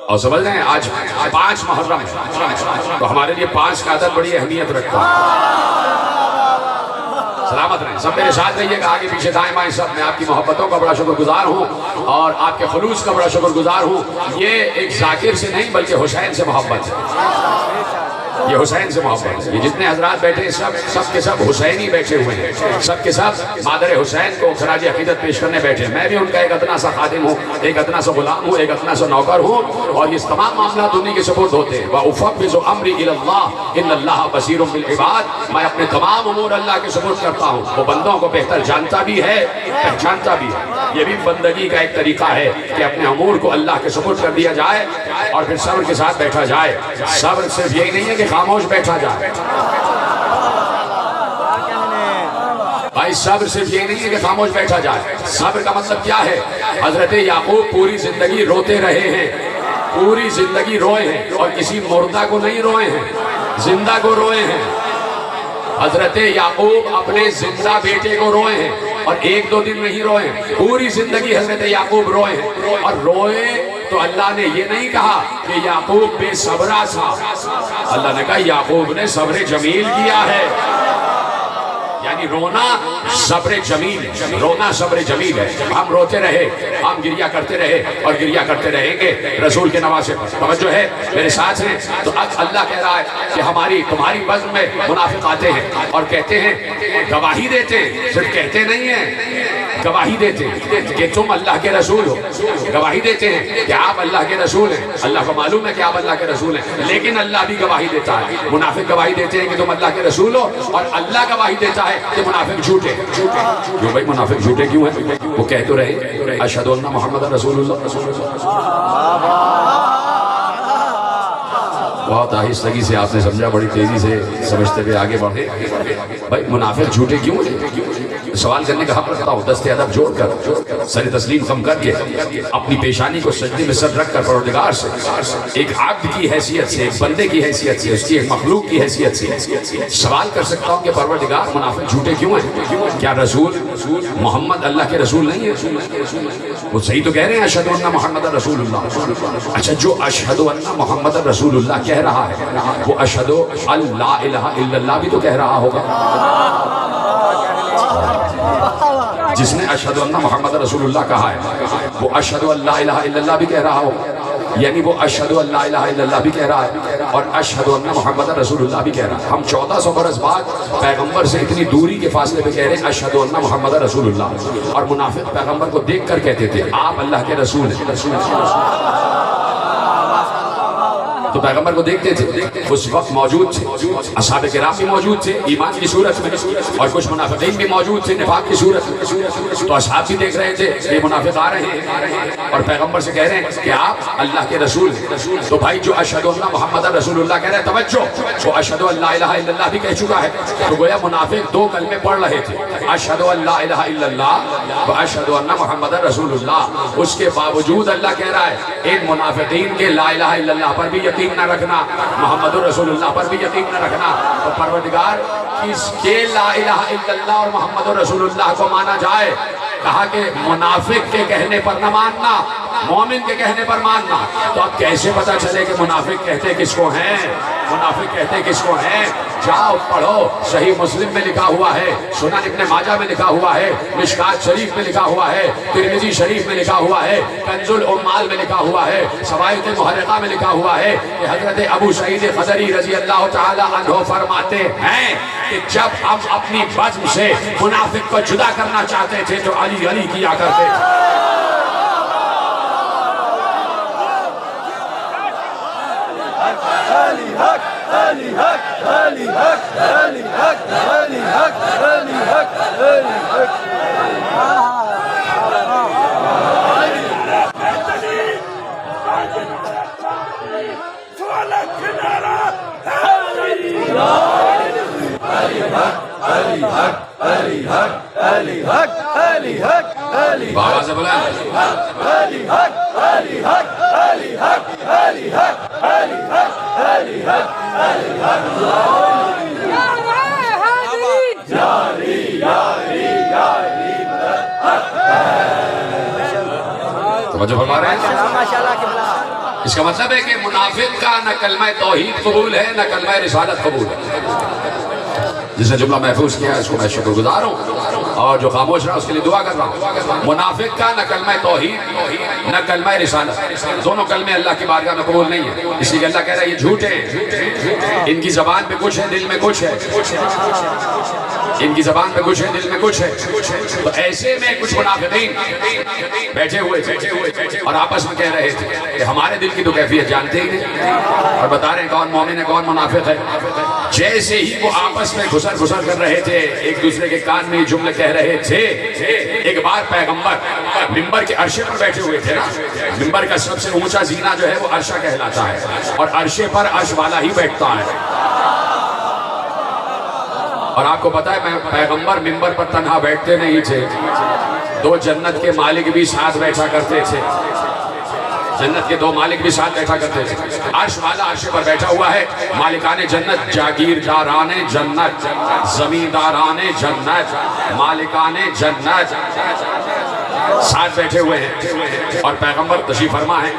اور سمجھ رہے ہیں آج 5 محرم ہے تو ہمارے لیے 5 کا عدد بڑی اہمیت رکھتا ہے۔ سلامت رہیں، سب میرے ساتھ رہیے گا، آگے پیچھے دائیں بائیں سب۔ میں آپ کی محبتوں کا بڑا شکر گزار ہوں اور آپ کے خلوص کا بڑا شکر گزار ہوں۔ یہ ایک ذاکر سے نہیں بلکہ حسین سے محبت ہے، یہ حسین سے محبت ہے۔ یہ جتنے حضرات بیٹھے ہیں سب کے سب حسینی بیٹھے ہوئے ہیں، سب کے سب مادر حسین کو خراج عقیدت پیش کرنے بیٹھے ہیں۔ میں بھی ان کا ایک ادنا سا خادم ہوں، ایک ادنا سا غلام ہوں، ایک ادنا سا نوکر ہوں، اور یہ تمام معاملات انہی کے سپرد ہوتے ہیں۔ وَأُفَوِّضُ أَمْرِي إِلَى اللَّهِ إِنَّ اللَّهَ بَصِيرٌ بِالْعِبَادِ، میں اپنے تمام امور اللہ کے سپرد کرتا ہوں، وہ بندوں کو بہتر جانتا بھی ہے پہچانتا بھی ہے۔ یہ بھی بندگی کا ایک طریقہ ہے کہ اپنے امور کو اللہ کے سپرد کر دیا جائے اور پھر صبر کے ساتھ بیٹھا جائے۔ صبر صرف یہی نہیں ہے کہ خاموش بیٹھا جائے، بھائی صبر صرف یہ نہیں ہے کہ خاموش بیٹھا جائے۔ صبر کا مطلب کیا ہے؟ حضرت یعقوب پوری زندگی روتے رہے ہیں، پوری زندگی روئے ہیں، اور کسی مردہ کو نہیں روئے ہیں، زندہ کو روئے ہیں۔ حضرت یعقوب اپنے زندہ بیٹے کو روئے ہیں اور 1-2 دن نہیں روئے ہیں، پوری زندگی حضرت یعقوب روئے ہیں۔ اور روئے تو اللہ نے یہ نہیں کہا کہ یعقوب بے صبرا تھا، اللہ نے کہا یعقوب نے صبر جمیل کیا ہے۔ یعنی رونا صبر جمیل ہے، رونا صبر جمیل ہے۔ ہم روتے رہے، ہم گریہ کرتے رہے اور گریہ کرتے رہیں گے رسول کے نواسے پر۔ توجہ ہے میرے ساتھ ہیں؟ تو اب اللہ کہہ رہا ہے کہ تمہاری بزم میں منافق آتے ہیں اور کہتے ہیں، گواہی دیتے ہیں، صرف کہتے نہیں ہیں، گواہی دیتے ہیں کہ تم اللہ کے رسول ہو، گواہی دیتے ہیں کہ آپ اللہ کے رسول ہیں، اللہ کو معلوم ہے کہ آپ اللہ کے رسول ہیں، لیکن اللہ بھی گواہی دیتا ہے۔ منافق گواہی دیتے ہیں کہ تم اللہ کے رسول ہو اور اللہ گواہی دیتا ہے کہ منافق جھوٹے۔ کیوں بھائی منافق جھوٹے کیوں ہیں؟ وہ کہہ تو رہے اشہد ان محمد رسول اللہ۔ بہت آہستگی سے آپ نے سمجھا، بڑی تیزی سے سمجھتے ہوئے آگے بڑھے۔ بھائی منافق جھوٹے کیوں ہیں؟ سوال کرنے کا حق رکھتا ہوں، دست ادب جوڑ کر، سر تسلیم خم کر کے، اپنی پیشانی کو سجدے میں سر رکھ کر پروردگار سے ایک عبد کی حیثیت سے، ایک بندے کی حیثیت سے، اس کی ایک مخلوق کی حیثیت سے سوال کر سکتا ہوں کہ پروردگار منافق جھوٹے کیوں ہیں؟ کیا رسول محمد اللہ کے رسول نہیں ہے؟ وہ صحیح تو کہہ رہے ہیں اشہد ان محمد رسول اللہ۔ اچھا جو اشہد ان محمد رسول اللہ کہہ رہا ہے وہ اشہد اللہ الہ الا اللہ بھی تو کہہ رہا ہوگا۔ جس نے اشہد ان محمد رسول اللہ کہا ہے وہ اشہد اللہ الہ الا اللہ بھی کہہ رہا ہوگا، یعنی وہ اشہد اللہ الہ الا اللہ بھی کہہ رہا ہے اور اشہد ان محمد رسول اللہ بھی کہہ رہا ہے۔ ہم 1400 برس بعد پیغمبر سے اتنی دوری کے فاصلے پہ کہہ رہے ہیں اشہد ان محمد رسول اللہ، اور منافق پیغمبر کو دیکھ کر کہتے تھے آپ اللہ کے رسول ہیں۔ تو پیغمبر کو دیکھتے تھے، اس وقت موجود تھے، اصحاب کرام بھی موجود تھے ایمان کی صورت میں، اور کچھ منافقین بھی موجود تھے نفاق کی صورت میں۔ تو اصحاب بھی دیکھ رہے تھے یہ منافق آ رہے ہیں اور پیغمبر سے کہہ رہے ہیں کہ آپ اللہ کے رسول ہیں۔ تو بھائی جو اشہد ان محمد رسول اللہ کہہ رہے ہیں توجہ، وہ اشہد اللہ الہ الا اللہ بھی کہہ چکا ہے۔ تو گویا منافق دو کلمے پڑھ رہے تھے، اشہد اللہ الہ الا اللہ و اشہد ان محمد رسول اللہ، اس کے باوجود اللہ کہہ رہا ہے ان منافقین کے لا الہ الا اللہ پر بھی یقین نہ رکھنا، محمد رسول اللہ پر بھی یقین نہ رکھنا۔ تو پروردگار کس کے لا الہ الا اللہ اور محمد رسول اللہ کو مانا جائے؟ کہا کہ منافق کے کہنے پر نہ ماننا، مومن کے کہنے پر ماننا۔ تو اب کیسے پتا چلے کہ منافق کہتے کس کو ہیں؟ منافق کہتے کس کو ہیں؟ جاؤ پڑھو، صحیح مسلم میں لکھا ہوا ہے، سنن ابن ماجہ میں لکھا ہوا ہے، مشکات شریف میں لکھا ہوا ہے، ترمذی شریف میں لکھا ہوا ہے، کنز العمال میں لکھا ہوا ہے، سوائط محرقہ میں لکھا ہوا ہے کہ حضرت ابو سعید خدری رضی اللہ تعالی عنہ فرماتے ہیں کہ جب ہم اپنی بزم سے منافق کو جدا کرنا چاہتے تھے تو علی علی کیا کرتے تھے۔ علی حق، علی حق، علی حق، علی حق، علی حق، علی حق، علی حق۔ بابا سے بولا توجہ فرما رہے ہیں؟ اس کا مطلب ہے کہ منافق کا نہ کلمہ توحید قبول ہے نہ کلمہ رسالت قبول ہے۔ جس نے جملہ محفوظ کیا ہے اس کو میں شکر گزار ہوں، اور جو خاموش رہا اس کے لیے دعا کر رہا ہوں۔ منافق کا نہ کلمہ توحید نہ کلمہ رسالت، دونوں کلمے اللہ کی بارگاہ میں قبول نہیں ہیں، اس لیے اللہ کہہ رہا ہے یہ جھوٹے ہیں، ان کی زبان پہ کچھ ہے دل میں کچھ ہے، ان کی زبان پہ کچھ ہے دل میں کچھ ہے۔ تو ایسے میں کچھ منافقین بیٹھے ہوئے تھے اور آپس میں کہہ رہے تھے کہ ہمارے دل کی تو کیفیت جانتے ہی نہیں، اور بتا رہے ہیں کون مومن ہے کون منافق ہے۔ جیسے ہی وہ آپس میں گھسر کر رہے تھے، ایک دوسرے کے کان میں جملے کہہ رہے تھے، ایک بار پیغمبر منبر کے عرشے پر بیٹھے ہوئے تھے۔ منبر کا سب سے اونچا زینہ جو ہے وہ عرشہ کہلاتا ہے، اور عرشے پر عرش والا ہی بیٹھتا ہے۔ اور آپ کو پتا ہے پیغمبر منبر پر تنہا بیٹھتے نہیں تھے، دو جنت کے مالک بھی ساتھ بیٹھا کرتے تھے، جنت کے دو مالک بھی ساتھ بیٹھا کرتے تھے۔ عرش والا عرش پر بیٹھا ہوا ہے، مالکان جنت، جاگیرداران جنت، زمینداران جنت، مالکان جنت ساتھ بیٹھے ہوئے ہیں، اور پیغمبر تشریف فرما ہے،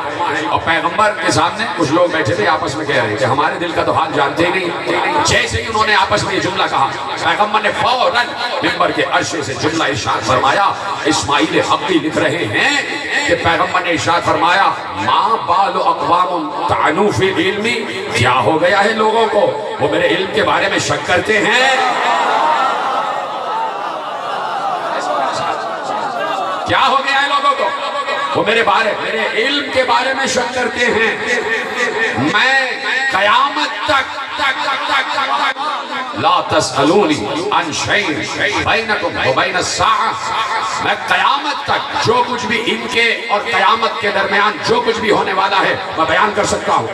اور پیغمبر کے سامنے کچھ لوگ بیٹھے تھے آپس میں کہہ رہے کہ ہمارے دل کا تو حال جانتے ہی نہیں۔ جیسے ہی انہوں نے آپس میں یہ جملہ کہا، پیغمبر نے فوراً منبر کے عرشے سے جملہ ارشاد فرمایا۔ اسماعیل حقی لکھ رہے ہیں کہ پیغمبر نے ارشاد فرمایا ما بال اقوام طعنوا فی علمی، کیا ہو گیا ہے لوگوں کو وہ میرے علم کے بارے میں شک کرتے ہیں؟ کیا ہو گیا ہے لوگوں کو وہ میرے علم کے بارے میں شک کرتے ہیں۔ میں قیامت تک لا تسألونی عن شیء بینکم و بین الساعہ، میں قیامت تک جو کچھ بھی ان کے اور قیامت کے درمیان جو کچھ بھی ہونے والا ہے میں بیان کر سکتا ہوں۔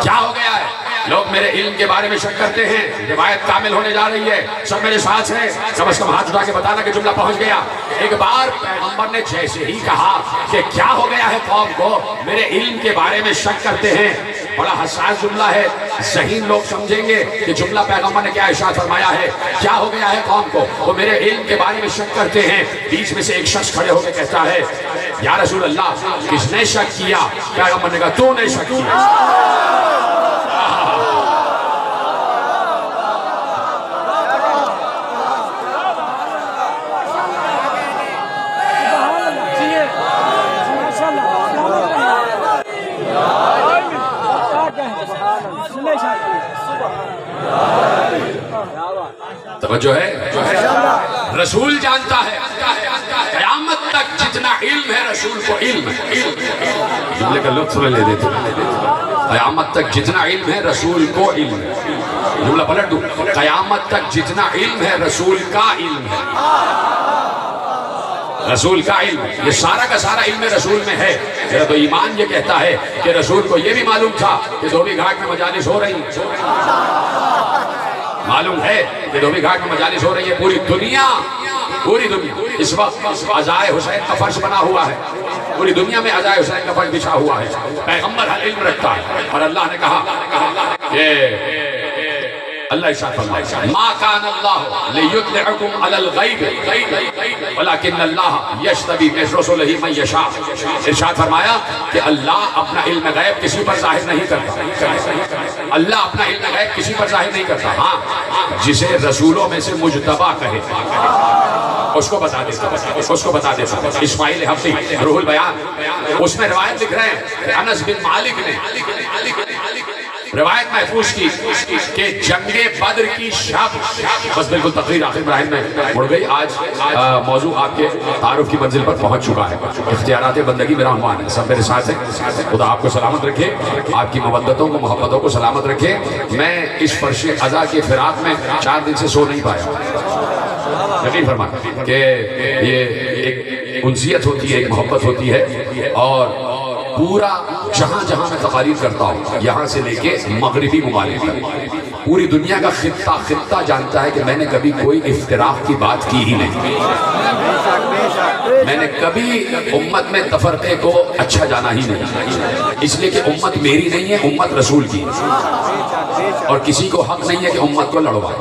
کیا ہو گیا ہے؟ لوگ میرے علم کے بارے میں شک کرتے ہیں، روایت کامل ہونے جا رہی ہے، سب میرے ساتھ ہیں، کم از کم ہاتھ اٹھا کے بتانا کہ جملہ پہنچ گیا۔ ایک بار پیغمبر نے جیسے ہی کہا کہ کیا ہو گیا ہے قوم کو، میرے علم کے بارے میں شک کرتے ہیں، بڑا حساس جملہ ہے، ذہین لوگ سمجھیں گے کہ جملہ پیغمبر نے کیا ارشاد فرمایا ہے، کیا ہو گیا ہے قوم کو، وہ میرے علم کے بارے میں شک کرتے ہیں۔ بیچ میں سے ایک شخص کھڑے ہو کے کہتا ہے یا رسول اللہ کس نے شک کیا؟ پیغمبر نے کہا تو نے شک کیا۔ توجہ ہے، رسول جانتا ہے قیامت تک جتنا علم ہے رسول کو علم ہے، جملے کا لطف لے لیتے قیامت تک جتنا علم ہے رسول کو علم ہے، جملہ پلٹ دوں، قیامت تک جتنا علم ہے رسول کا علم ہے، رسول کا علم، یہ سارا کا سارا علم رسول میں ہے۔ میرا تو ایمان یہ کہتا ہے کہ رسول کو یہ بھی معلوم تھا کہ دھوبی گھاٹ میں مجالس ہو رہی ہیں، معلوم ہے کہ دھوبی گھاٹ میں مجالس ہو رہی ہے، پوری دنیا اس وقت عزائے حسین کا فرش بنا ہوا ہے، پوری دنیا میں عزائے حسین کا فرش بچھا ہوا ہے، پیغمبر ہر علم رکھتا ہے، اور اللہ نے کہا کہ اللہ ارشاد فرمائے ما کان اللہ لیطلعکم علی الغیب ولکن اللہ یجتبی من رسلہ من یشاء، ارشاد فرمایا کہ اللہ اپنا علم غیب کسی پر ظاہر نہیں کرتا، اللہ اپنا علم غیب کسی پر ظاہر نہیں کرتا، ہاں جسے رسولوں میں سے مجتبی کہے اس کو بتا دیتا، اسماعیل حفصی روح البیان اس میں روایت لکھ رہے ہیں کہ انس بن مالک نے روایت محفوظ کی کہ جنگ بدر کی شب، بس بالکل تقریر آخر مراحل میں مڑ گئی، آج موضوع آپ کے تعارف کی منزل پر پہنچ چکا ہے، اختیارات بندگی میرا عنوان ہے، سب میرے ساتھ ہیں، خدا آپ کو سلامت رکھے، آپ کی مودتوں کو محبتوں کو سلامت رکھے۔ میں اس فرش عزا کے فراق میں 4 دن سے سو نہیں پایا، یقین فرما کہ یہ ایک انسیت ہوتی ہے، ایک محبت ہوتی ہے، اور پورا جہاں جہاں میں تقاریر کرتا ہوں یہاں سے لے کے مغربی ممالک تک پوری دنیا کا خطہ جانتا ہے کہ میں نے کبھی کوئی افتراق کی بات کی ہی نہیں، میں نے کبھی امت میں تفرقے کو اچھا جانا ہی نہیں، اس لیے کہ امت میری نہیں ہے، امت رسول کی، اور کسی کو حق نہیں ہے کہ امت کو لڑوائے،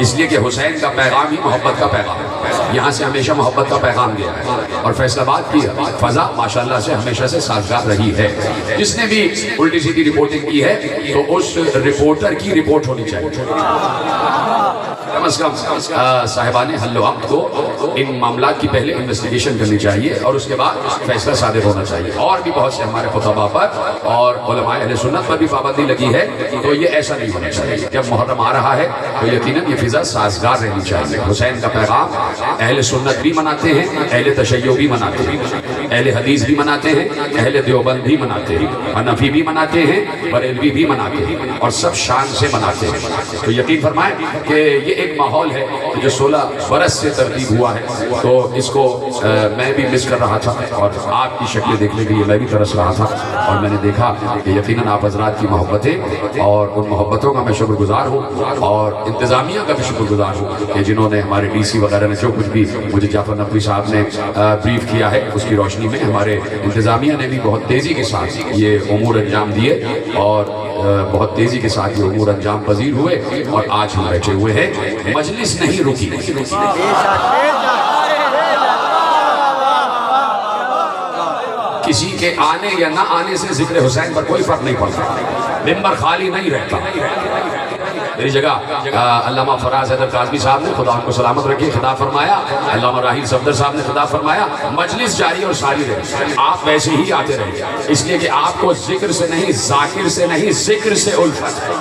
اس لیے کہ حسین کا پیغام ہی محبت کا پیغام ہے، یہاں سے ہمیشہ محبت کا پیغام گیا ہے، اور فیصل آباد کی فضا ماشاءاللہ سے ہمیشہ سے سازگار رہی ہے۔ جس نے بھی الٹی سیدھی رپورٹنگ کی ہے تو اس رپورٹر کی رپورٹ ہونی چاہیے، کم از کم صاحبان حل و عقد کو ان معاملات کی پہلے انویسٹیگیشن کرنی چاہیے اور اس کے بعد فیصلہ صادر ہونا چاہیے، اور بھی بہت سے ہمارے خطباء پر اور علماء اہل سنت پر بھی پابندی لگی ہے، تو یہ ایسا نہیں ہونا چاہیے۔ جب محرم آ رہا ہے تو یقیناً یہ فضا سازگار رہنی چاہیے، حسین کا پیغام اہل سنت بھی مناتے ہیں، اہل تشیع بھی مناتے ہیں، اہل حدیث بھی مناتے ہیں، اہل دیوبند بھی مناتے ہیں، حنفی بھی مناتے ہیں، بریلوی بھی مناتے ہیں، اور سب شان سے مناتے ہیں۔ تو یقین فرمائیں کہ یہ ایک ماحول ہے جو 16 برس سے ترتیب ہوا ہے، تو اس کو میں بھی مس کر رہا تھا، اور آپ کی شکلیں دیکھنے کے لیے میں بھی ترس رہا تھا، اور میں نے دیکھا کہ یقیناً آپ حضرات کی محبتیں اور ان محبتوں کا میں شکر گزار ہوں، اور انتظامیہ کا بھی شکر گزار ہوں کہ جنہوں نے ہمارے ڈی سی وغیرہ نے جو کچھ بھی مجھے جعفر نقوی صاحب نے بریف کیا ہے اس کی روشنی میں ہمارے انتظامیہ نے بھی بہت تیزی کے ساتھ یہ امور انجام دیے، اور بہت تیزی کے ساتھ یہ امور انجام پذیر ہوئے، اور آج ہم بیٹھے ہوئے ہیں، مجلس نہیں رکی۔ کسی کے آنے یا نہ آنے سے ذکر حسین پر کوئی فرق نہیں پڑتا، ممبر خالی نہیں رہتا۔ میری جگہ علامہ فراز حیدر کاظمی صاحب نے خدا ان کو سلامت رکھے خطاب فرمایا، علامہ راحیل صفدر صاحب نے خطاب فرمایا مجلس جاری اور ساری رہے، آپ ویسے ہی آتے رہے، اس لیے کہ آپ کو ذکر سے نہیں، ذاکر سے نہیں، ذکر سے الفت ہے،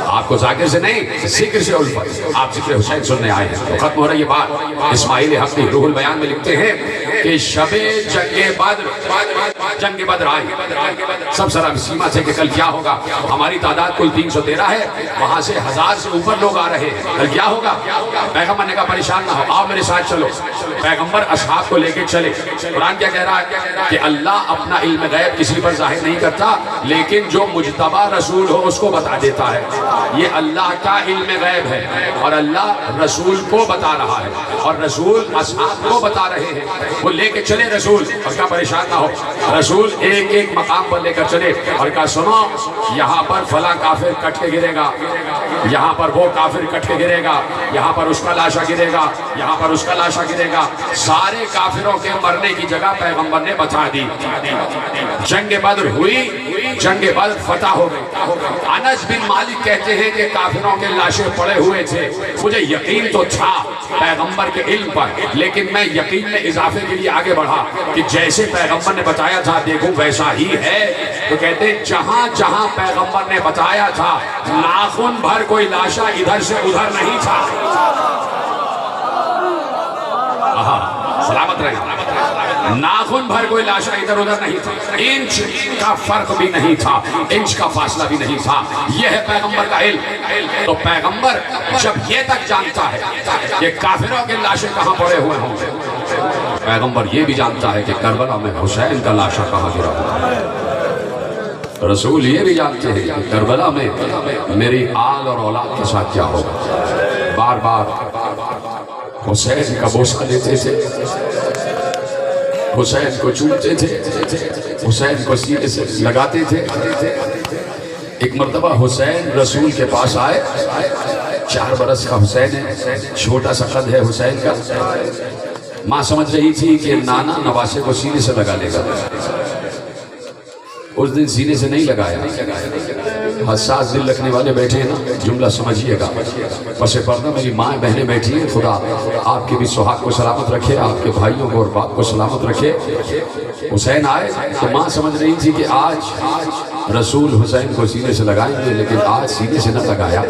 آپ کو ذاکر سے نہیں ذکر سے الفت، آپ ذکر حسین سننے آئے ہیں۔ تو ختم ہو رہی یہ بات، اسماعیل حفصی روح البیان میں لکھتے ہیں کہ شب جنگ بدر جنگ بدر آئی، سب سر سیما سے کہ کل کیا ہوگا، ہماری تعداد کل 313 ہے، وہاں سے 1000 سے اوپر لوگ آ رہے ہیں، کل کیا ہوگا؟ پیغمبر نے کہا پریشان نہ ہو، آؤ میرے ساتھ چلو۔ پیغمبر اصحاب کو لے کے چلے۔ قرآن کیا کہہ رہا ہے کہ اللہ اپنا علم غیب کسی پر ظاہر نہیں کرتا، لیکن جو مجتبی رسول ہو اس کو بتا دیتا ہے۔ یہ اللہ کا علم غیب ہے اور اللہ رسول کو بتا رہا ہے اور رسول اصحاب کو بتا رہے ہیں۔ وہ لے کے چلے رسول اور کہا پریشان نہ ہو۔ رسول ایک ایک مقام پر لے کر چلے اور کہا سنو، یہاں پر فلاں کافر کٹ کے گرے گا، یہاں پر وہ کافر کٹ کے گرے گا، یہاں پر اس کا لاشا گرے گا، یہاں پر اس کا لاشا گرے گا۔ سارے کافروں کے مرنے کی جگہ پیغمبر نے بتا دی۔ جنگ بدر ہوئی، جنگ بدر فتح ہو گئی۔ انس بن مالک کہتے ہیں کہ کافروں کے لاشیں پڑے ہوئے تھے، مجھے یقین تو تھا پیغمبر کے علم پر، لیکن میں یقین میں اضافے کے لیے آگے بڑھا کہ جیسے پیغمبر نے بتایا تھا دیکھو ویسا ہی ہے۔ تو کہتے ہیں جہاں جہاں پیغمبر نے بتایا تھا ناخن بھر کوئی لاشا ادھر سے ادھر نہیں تھا۔ سلامت رہے، ناخن بھر کوئی لاشا ادھر ادھر نہیں تھا، انچ کا فرق بھی نہیں تھا، انچ کا فاصلہ بھی نہیں تھا۔ یہ ہے پیغمبر کا علم۔ تو پیغمبر جب یہ تک جانتا ہے کہ کافروں کے لاشیں کہاں پڑے ہوئے ہوں گے، پیغمبر یہ بھی جانتا ہے کہ کربلا میں حسین کا لاشا کہاں گرا ہوا ہے۔ رسول یہ بھی جانتے ہیں کہ کربلا میں میری آل اور اولاد کے ساتھ کیا ہوگا۔ بار بار حسین کا بوسہ لیتے تھے، حسین کو چومتے تھے، حسین کو سینے سے لگاتے تھے۔ ایک مرتبہ حسین رسول کے پاس آئے، 4 برس کا حسین ہے، چھوٹا سا قد ہے حسین کا۔ ماں سمجھ رہی تھی کہ نانا نواسے کو سینے سے لگا لے گا، اس دن سینے سے نہیں لگایا۔ حساس دل رکھنے والے بیٹھے ہیں نا، جملہ سمجھیے گا۔ پس پردہ میری ماں بہنیں بیٹھی ہیں، خدا آپ کے بھی سہاگ کو سلامت رکھے، آپ کے بھائیوں کو اور باپ کو سلامت رکھے۔ حسین آئے تو ماں سمجھ رہی تھی کہ آج رسول حسین کو سینے سے لگائیں گے، لیکن آج سینے سے نہ لگایا۔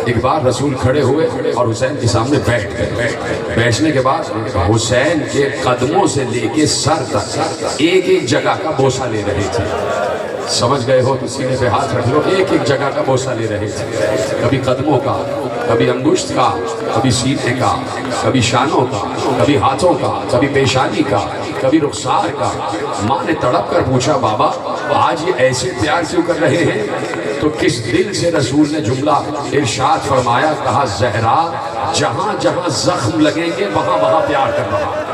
ایک بار رسول کھڑے ہوئے اور حسین کے سامنے بیٹھ گئے۔ بیٹھنے کے بعد حسین کے قدموں سے لے کے سر تک ایک ایک جگہ کا بوسہ لے رہے تھے۔ سمجھ گئے ہو تو سینے پہ ہاتھ رکھ لو، ایک ایک جگہ کا بوسہ لے رہے تھے۔ کبھی قدموں کا، کبھی انگشت کا، کبھی سینے کا، کبھی شانوں کا، کبھی ہاتھوں کا، کبھی پیشانی کا، کبھی رخسار کا۔ ماں نے تڑپ کر پوچھا بابا آج یہ ایسے پیار کیوں کر رہے ہیں؟ تو کس دل سے رسول نے جملہ ارشاد فرمایا، کہا زہرا جہاں جہاں زخم لگیں گے وہاں وہاں پیار کر رہا ہوں۔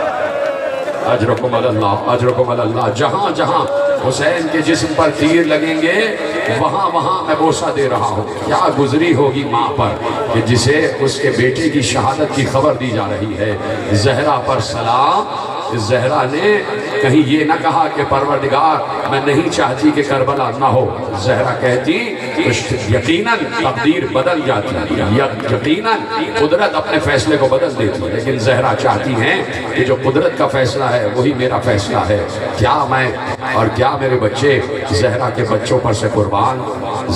اجرکم اللہ، اجرکم اللہ۔ جہاں جہاں حسین کے جسم پر تیر لگیں گے وہاں وہاں میں بوسہ دے رہا ہوں۔ کیا گزری ہوگی ماں پر کہ جسے اس کے بیٹے کی شہادت کی خبر دی جا رہی ہے۔ زہرا پر سلام۔ زہرا نے کہیں یہ نہ کہا کہ پروردگار میں نہیں چاہتی کہ کربلا نہ ہو۔ زہرا کہتی یقیناً تقدیر بدل جاتی ہے، یقیناً قدرت اپنے فیصلے کو بدل دیتی ہے، لیکن زہرا چاہتی ہیں کہ جو قدرت کا فیصلہ ہے وہی میرا فیصلہ ہے۔ کیا میں اور کیا میرے بچے زہرا کے بچوں پر سے قربان،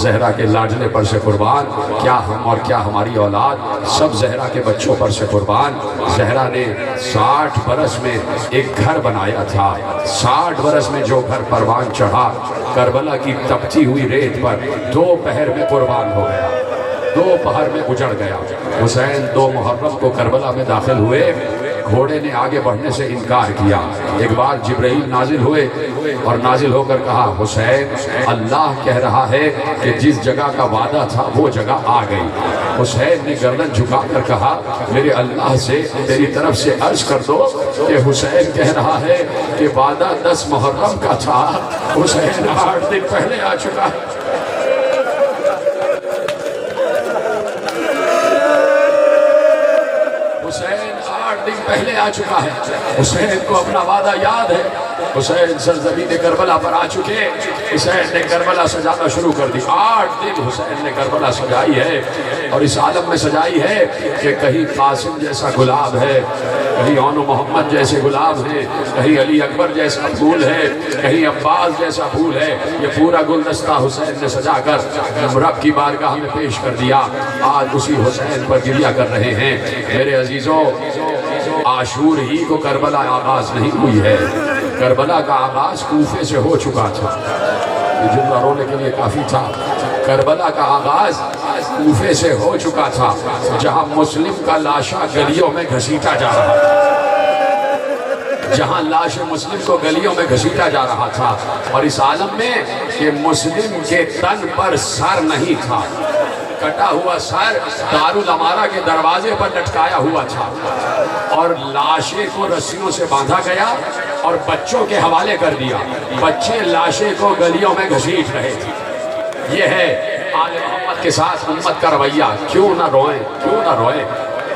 زہرا کے لاڈلے پر سے قربان، کیا ہم اور کیا ہماری اولاد سب زہرا کے بچوں پر سے قربان۔ زہرا نے 60 برس میں ایک گھر بنایا تھا، 60 برس میں جو گھر پروان چڑھا کربلا کی تپتی ہوئی ریت پر 2 پہر میں قربان ہو گیا، 2 پہر میں اجڑ گیا۔ حسین 2 محرم کو کربلا میں داخل ہوئے، گھوڑے نے آگے بڑھنے سے انکار کیا۔ ایک بار جبرائیل نازل ہوئے اور نازل ہو کر کہا حسین اللہ کہہ رہا ہے کہ جس جگہ کا وعدہ تھا وہ جگہ آ گئی۔ حسین نے گردن جھکا کر کہا میرے اللہ سے تیری طرف سے عرض کر دو کہ حسین کہہ رہا ہے کہ وعدہ 10 محرم کا تھا، حسین 8 دن پہلے آ چکا ہے۔ حسین 8 دن پہلے آ چکا ہے۔ حسین کو اپنا وعدہ یاد ہے۔ حسین سرزمین کربلا پر آ چکے، حسین نے کربلا سجانا شروع کر دی۔ 8 دن حسین نے کربلا سجائی ہے اور اس عالم میں سجائی ہے کہ کہیں قاسم جیسا گلاب ہے، کہیں عون و محمد جیسے گلاب ہیں، کہیں علی اکبر جیسا پھول ہے، کہیں عباس جیسا پھول ہے۔ یہ پورا گلدستہ حسین نے سجا کر رب کی بارگاہ میں پیش کر دیا۔ آج اسی حسین پر گریہ کر رہے ہیں۔ میرے عزیزوں عاشور ہی کو کربلا آغاز نہیں ہوئی ہے، کربلا کا آغاز کوفے سے ہو چکا تھا. یہ جملہ رونے کے لیے کافی تھا. کربلا کا آغاز کوفے سے ہو چکا تھا جہاں مسلم کا لاشا گلیوں میں گھسیٹا جا رہا تھا. جہاں لاش مسلم کو گلیوں میں گھسیٹا جا رہا تھا اور اس عالم میں کہ مسلم کے تن پر سر نہیں تھا. کٹا ہوا سر دارالامارہ کے دروازے پر لٹکایا ہوا تھا اور لاشے کو رسیوں سے باندھا گیا اور بچوں کے حوالے کر دیا. بچے لاشے کو گلیوں میں گھسیٹ رہے تھے. یہ ہے آل محمد کے ساتھ امت کا رویہ. کیوں نہ روئیں، کیوں نہ روئیں.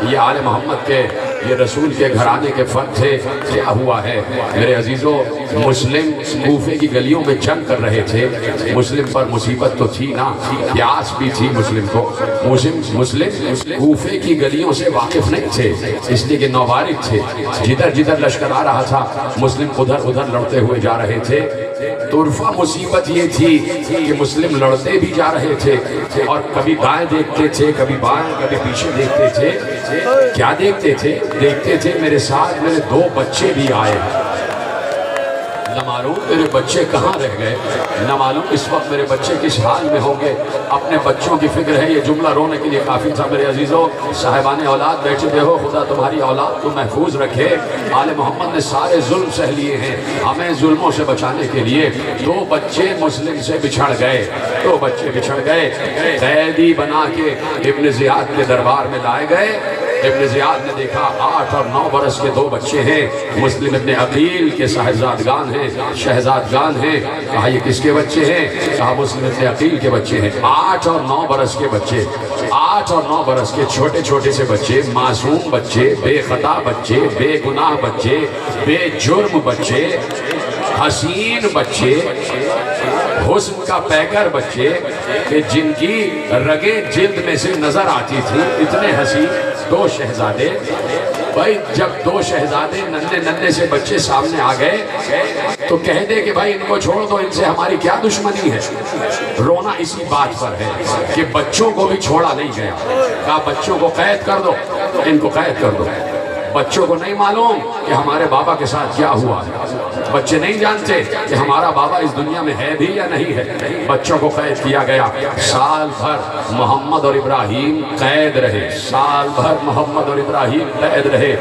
یہ آل محمد کے، یہ رسول کے گھرانے کے فرد تھے. کیا ہوا ہے میرے عزیزوں؟ مسلم کوفے کی گلیوں میں جنگ کر رہے تھے. مسلم پر مصیبت تو تھی نا، پیاس بھی تھی مسلم کو. مسلم کوفے کی گلیوں سے واقف نہیں تھے اس لیے کہ نووارد تھے. جدھر جدھر لشکر آ رہا تھا مسلم ادھر ادھر لڑتے ہوئے جا رہے تھے. طرفہ مصیبت یہ تھی کہ مسلم لڑتے بھی جا رہے تھے اور کبھی دائیں دیکھتے تھے، کبھی بائیں، کبھی پیچھے دیکھتے تھے. کیا دیکھتے تھے؟ دیکھتے تھے میرے ساتھ میرے 2 بچے بھی آئے. نہ معلوم میرے بچے کہاں رہ گئے، نہ معلوم اس وقت میرے بچے کس حال میں ہوں گے. اپنے بچوں کی فکر ہے. یہ جملہ رونے کے لیے کافی تھا میرے عزیزوں. صاحبان اولاد بیٹھے ہوئے ہو، خدا تمہاری اولاد کو محفوظ رکھے. آل محمد نے سارے ظلم سہ لیے ہیں. ہمیں ظلموں سے بچانے کے لیے 2 بچے مسلم سے بچھڑ گئے. 2 بچے بچھڑ گئے. قیدی بنا کے ابن زیاد کے دربار میں لائے گئے. ابن زیاد نے دیکھا 8 اور 9 برس کے 2 بچے ہیں. مسلم ابن عقیل کے صاحبزادگان ہیں، شہزادگان ہیں. کہا یہ کس کے بچے ہیں؟ کہا مسلم ابن عقیل کے بچے ہیں. 8 اور 9 برس کے بچے، 8 اور 9 برس کے چھوٹے چھوٹے سے بچے، معصوم بچے، بے خطا بچے، بے گناہ بچے، بے جرم بچے، حسین بچے، حسن کا پیکر بچے کہ جن کی رگیں جلد میں سے نظر آتی تھی. اتنے حسین 2 شہزادے. بھائی جب 2 شہزادے ننھے ننھے سے بچے سامنے آ گئے تو کہہ دے کہ بھائی ان کو چھوڑ دو، ان سے ہماری کیا دشمنی ہے. رونا اسی بات پر ہے کہ بچوں کو بھی چھوڑا نہیں گیا. کہا بچوں کو قید کر دو، ان کو قید کر دو. بچوں کو نہیں معلوم کہ ہمارے بابا کے ساتھ کیا ہوا ہے. بچے نہیں جانتے کہ ہمارا بابا اس دنیا میں ہے بھی یا نہیں ہے. بچوں کو قید کیا گیا. سال بھر محمد اور ابراہیم قید رہے. سال بھر محمد اور ابراہیم قید رہے.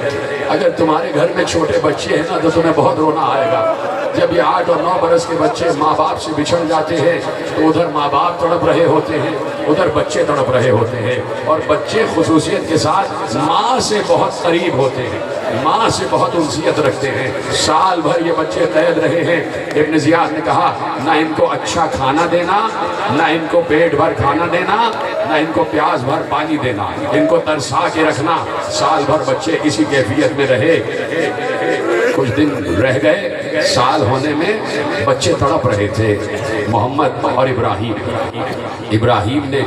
اگر تمہارے گھر میں چھوٹے بچے ہیں نا تو تمہیں بہت رونا آئے گا. جب یہ 8 اور 9 برس کے بچے ماں باپ سے بچھڑ جاتے ہیں تو ادھر ماں باپ تڑپ رہے ہوتے ہیں، ادھر بچے تڑپ رہے ہوتے ہیں. اور بچے خصوصیت کے ساتھ ماں سے بہت قریب ہوتے ہیں، ماں سے بہت انسیت رکھتے ہیں. سال بھر یہ بچے قید رہے ہیں. ابن زیاد نے کہا نہ ان کو اچھا کھانا دینا، نہ ان کو پیٹ بھر کھانا دینا، نہ ان کو پیاس بھر پانی دینا، ان کو ترسا کے رکھنا. سال بھر بچے اسی کیفیت میں رہے. کچھ دن رہ گئے، سال ہونے میں بچے تڑپ رہے تھے. محمد اور ابراہیم نے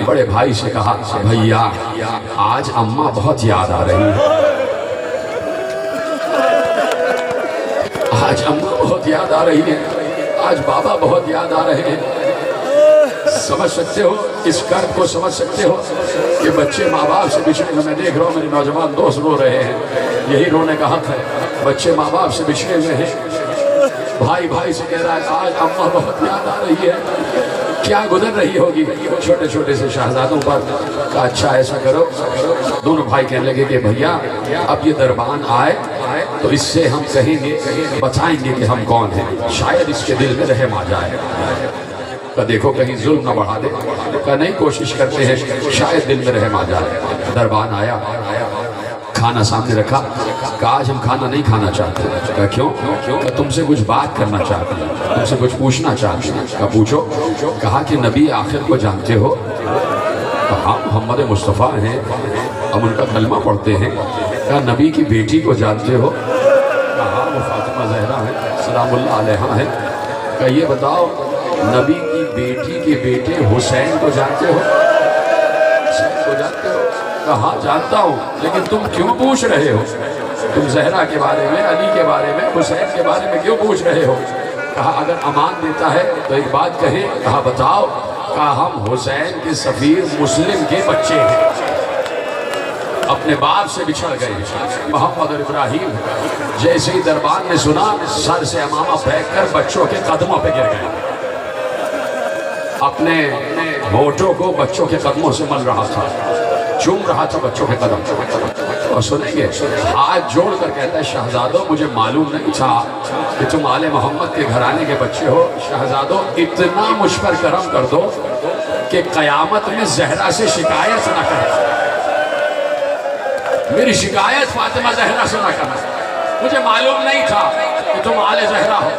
بڑے بھائی سے کہا بھیا آج اماں بہت یاد آ رہی ہے، آج اماں بہت یاد آ رہی ہے، آج بابا بہت یاد آ رہے ہیں. سمجھ سکتے ہو اس کرب کو؟ سمجھ سکتے ہو کہ بچے ماں باپ سے بچھڑے ہوئے؟ میں دیکھ رہا ہوں میرے نوجوان دوست رو رہے ہیں. یہی رونے کا حق ہے. بچے ماں باپ سے بچھڑے ہوئے ہیں. بھائی بھائی سے کہہ رہا ہے آج اماں بہت یاد آ رہی ہے. کیا گزر رہی ہوگی چھوٹے چھوٹے سے شہزادوں پر. کہا اچھا ایسا کرو. دونوں بھائی کہنے لگے کہ بھیا اب یہ دربان آئے تو اس سے ہم کہیں گے، بتائیں گے کہ ہم کون ہیں، شاید اس کے دل میں رحم آ جائے. کہ دیکھو کہیں ظلم نہ بڑھا دے. کہ نہیں کوشش کرتے ہیں شاید دل میں رحم آ جائے. دربان آیا، کھانا سامنے رکھا. کہا آج ہم کھانا نہیں کھانا چاہتے. کہا کیوں؟ کہ تم سے کچھ بات کرنا چاہتے ہیں، تم سے کچھ پوچھنا چاہتے ہیں. کہا پوچھو. کہا کہ نبی آخر کو جانتے ہو؟ کہا محمد مصطفیٰ ہیں، ہم ان کا کلمہ پڑھتے ہیں. کہا نبی کی بیٹی کو جانتے ہو؟ کہا وہ فاطمہ زہرا ہے سلام اللہ علیہا ہے. کہا یہ بتاؤ نبی کی بیٹی کے بیٹے حسین کو جانتے ہو؟ حسین کو جانتے ہو؟ کہا جانتا ہوں، لیکن تم کیوں پوچھ رہے ہو؟ تم زہرا کے بارے میں، علی کے بارے میں، حسین کے بارے میں کیوں پوچھ رہے ہو؟ کہا اگر امان دیتا ہے تو ایک بات کہیں. کہا بتاؤ. کہا ہم حسین کے سفیر مسلم کے بچے ہیں. اپنے باپ سے بچھڑ گئے محمد اور ابراہیم جیسے ہی دربان نے سنا سر سے امامہ پھینک کر بچوں کے قدموں پہ گر گئے اپنے ہونٹوں کو بچوں کے قدموں سے مل رہا تھا چوم رہا تھا بچوں کے قدم اور سنیں گے ہاتھ جوڑ کر کہتا ہے شہزادوں مجھے معلوم نہیں تھا کہ تم آل محمد کے گھرانے کے بچے ہو شہزادوں اتنا مجھ پر کرم کر دو کہ قیامت میں زہرا سے شکایت نہ کرے میری شکایت فاطمہ زہرا سے نہ کرنا مجھے معلوم نہیں تھا کہ تم آل زہرا ہو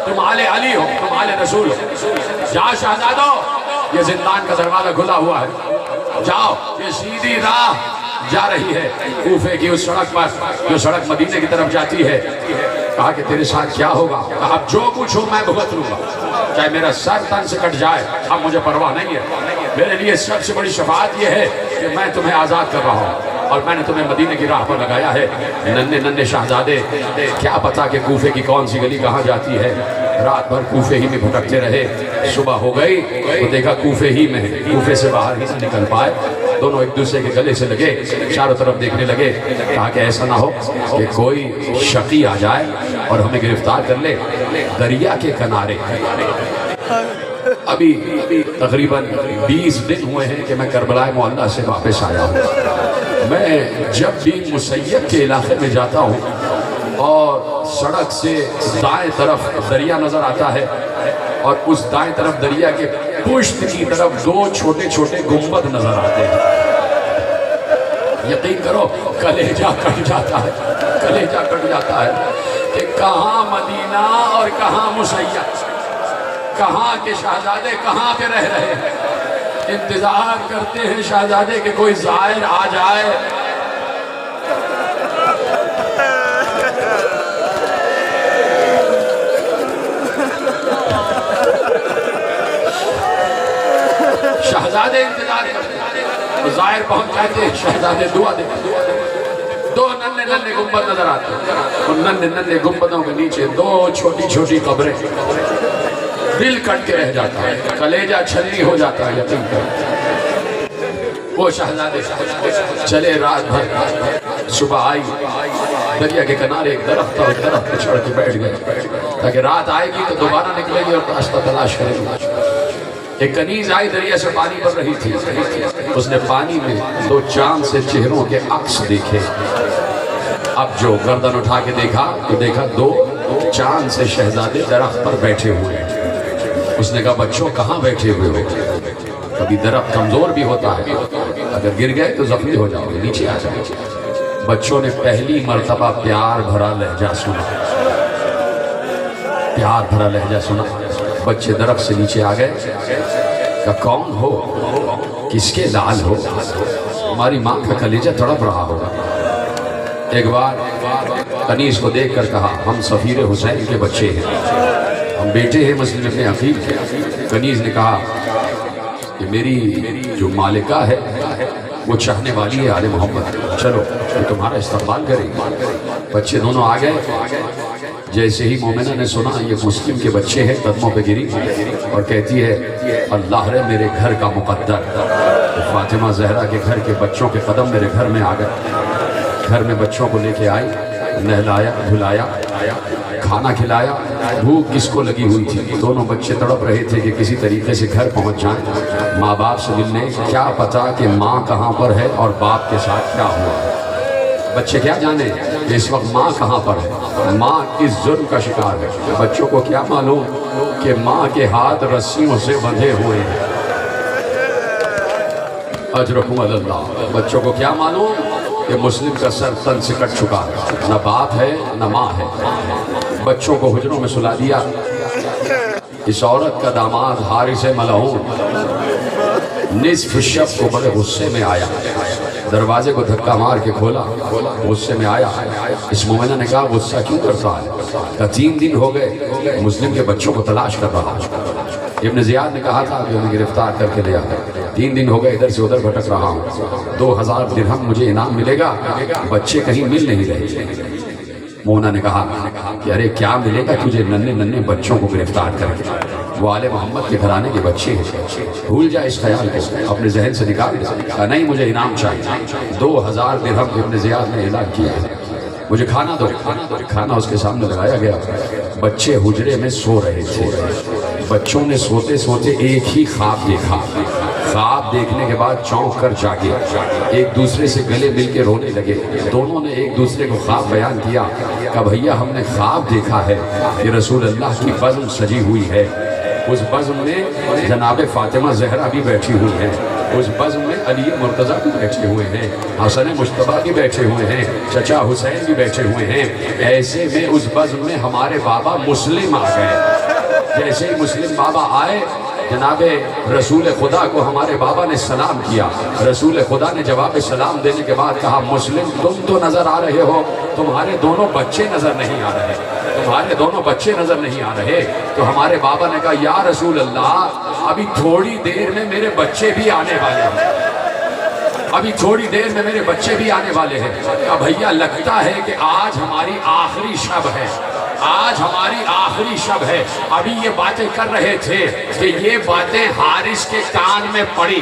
تم آل علی ہو تم آل رسول ہو جا شہزادو یہ زندان کا دروازہ کھلا ہوا ہے جاؤ یہ سیدھی راہ جا رہی ہے کوفے کی اس سڑک پر جو سڑک مدینے کی طرف جاتی ہے کہا کہ تیرے ساتھ کیا ہوگا کہا اب جو کچھ ہو میں بھگت لوں گا چاہے میرا سر تن سے کٹ جائے اب مجھے پرواہ نہیں ہے میرے لیے سب سے بڑی شفاعت یہ ہے کہ میں تمہیں آزاد کر رہا ہوں اور میں نے تمہیں مدینے کی راہ پر لگایا ہے ننھے ننھے شہزادے کیا پتا کہ کوفے کی کون سی گلی کہاں جاتی ہے رات بھر کوفے ہی میں بھٹکتے رہے صبح ہو گئی تو دیکھا کوفے ہی میں کوفے سے باہر ہی سے نکل پائے دونوں ایک دوسرے کے گلے سے لگے چاروں طرف دیکھنے لگے کہا کہ ایسا نہ ہو کہ کوئی شقی آ جائے اور ہمیں گرفتار کر لے دریا کے کنارے ابھی تقریباً 20 دن ہوئے ہیں کہ میں کربلا معلیٰ سے واپس آیا ہوں میں جب بھی مسیب کے علاقے میں جاتا ہوں اور سڑک سے دائیں طرف دریا نظر آتا ہے اور اس دائیں طرف دریا کے پشت کی طرف 2 چھوٹے چھوٹے گنبد نظر آتے ہیں یقین کرو کلیجہ کٹ جاتا ہے کلیجہ کٹ جاتا ہے کہ کہاں مدینہ اور کہاں مسیب کہاں کے شہزادے کہاں پہ رہ رہے ہیں انتظار کرتے ہیں شہزادے کہ کوئی زائر آ جائے شہزادے انتظار کرتے ہیں زائر پہنچ جاتے ہیں شہزادے دعا دیتے 2 ننھے ننھے گنبد نظر آتے ہیں اور ننھے ننھے گنبدوں کے نیچے 2 چھوٹی چھوٹی قبریں دل کٹ کے رہ جاتا ہے کلیجہ چھلنی ہو جاتا ہے یقین کر وہ شہزادے چلے رات بھر صبح آئی دریا کے کنارے ایک درخت تھا درخت پہ چڑھ کے بیٹھ گئے تاکہ رات آئے گی تو دوبارہ نکلے گی اور راستہ تلاش کرے گی ایک کنیز آئی دریا سے پانی بھر رہی تھی اس نے پانی میں 2 چاند سے چہروں کے عکس دیکھے اب جو گردن اٹھا کے دیکھا تو دیکھا 2 چاند سے شہزادے درخت پر بیٹھے ہوئے اس نے کہا بچوں کہاں بیٹھے ہوئے ہو کبھی درخت کمزور بھی ہوتا ہے اگر گر گئے تو زخمی ہو جاؤ گے نیچے آ جاؤ بچوں نے پہلی مرتبہ پیار بھرا لہجہ سنا پیار بھرا لہجہ سنا بچے درخت سے نیچے آ گئے کہ کون ہو کس کے لال ہو ہماری ماں کا کلیجہ تڑپ رہا ہوگا ایک بار کنیز کو دیکھ کر کہا ہم سفیر حسین کے بچے ہیں ہم بیٹے ہیں مسلم ابن عقیل کے کنیز نے کہا کہ میری جو مالکہ ہے وہ چاہنے والی ہے آل محمد چلو وہ تمہارا استقبال کریں بچے دونوں آ گئے جیسے ہی مومنہ نے سنا یہ مسلم کے بچے ہیں قدموں پہ گری اور کہتی ہے اللہ رے میرے گھر کا مقدر فاطمہ زہرا کے گھر کے بچوں کے قدم میرے گھر میں آ گئے گھر میں بچوں کو لے کے آئی نہلایا دھلایا کھانا کھلایا بھوک کس کو لگی ہوئی تھی دونوں بچے تڑپ رہے تھے کہ کسی طریقے سے گھر پہنچ جائیں ماں باپ سے ملنے کیا پتا کہ ماں کہاں پر ہے اور باپ کے ساتھ کیا ہوا بچے کیا جانے کہ اس وقت ماں کہاں پر ہے ماں کس ظلم کا شکار ہے بچوں کو کیا معلوم کہ ماں کے ہاتھ رسیوں سے بندھے ہوئے ہیں اجرکم اللہ بچوں کو کیا معلوم کہ مسلم کا سر تن سے کٹ چکا ہے نہ باپ ہے نہ ماں ہے بچوں کو حجروں میں سلا دیا اس عورت کا داماد حارث ملعون نصف شب کو بڑے غصے میں آیا دروازے کو دھکا مار کے کھولا غصے میں آیا اس مومنہ نے کہا غصہ کیوں کرتا ہے کہا 3 دن ہو گئے مسلم کے بچوں کو تلاش کر رہا ابن زیاد نے کہا تھا کہ انہیں گرفتار کر کے لیا 3 دن ہو گئے ادھر سے ادھر بھٹک رہا ہوں 2000 درہم مجھے انعام ملے گا بچے کہیں مل نہیں رہے مومنہ نے کہا کہ ارے کیا ملے گا تجھے ننھے ننھے بچوں کو گرفتار کر کے وہ آل محمد کے گھرانے کے بچے ہیں. بھول جائے اس خیال کو، اپنے ذہن سے نکال دے. نہیں مجھے انعام چاہیے. 2000 درہم ابن زیاد نے اعلان کیا ہے، مجھے کھانا دو. کھانا اس کے سامنے لگایا گیا. بچے حجرے میں سو رہے تھے. بچوں نے سوتے سوتے ایک ہی خواب دیکھا. خواب دیکھنے کے بعد چونک کر جاگے، ایک دوسرے سے گلے مل کے رونے لگے. دونوں نے ایک دوسرے کو خواب بیان کیا کہ بھیا ہم نے خواب دیکھا ہے کہ رسول اللہ کی بزم سجی ہوئی ہے. اس بزم میں جناب فاطمہ زہرا بھی بیٹھی ہوئی ہیں، اس بزم میں علی مرتضیٰ بھی بیٹھے ہوئے ہیں، حسن مجتبیٰ بھی بیٹھے ہوئے ہیں، چچا حسین بھی بیٹھے ہوئے ہیں. ایسے میں اس بزم میں ہمارے بابا مسلم آ گئے. جیسے ہی مسلم بابا آئے، جناب رسول خدا کو ہمارے بابا نے سلام کیا. رسول خدا نے جواب سلام دینے کے بعد کہا مسلم تم تو نظر آ رہے ہو، تمہارے دونوں بچے نظر نہیں آ رہے، تمہارے دونوں بچے نظر نہیں آ رہے. تو ہمارے بابا نے کہا یا رسول اللہ ابھی تھوڑی دیر میں میرے بچے بھی آنے والے ہیں، ابھی تھوڑی دیر میں میرے بچے بھی آنے والے ہیں. کہا بھیا لگتا ہے کہ آج ہماری آخری شب ہے، آج ہماری آخری شب ہے. ابھی یہ باتیں کر رہے تھے کہ یہ باتیں حارث کے کان میں پڑی.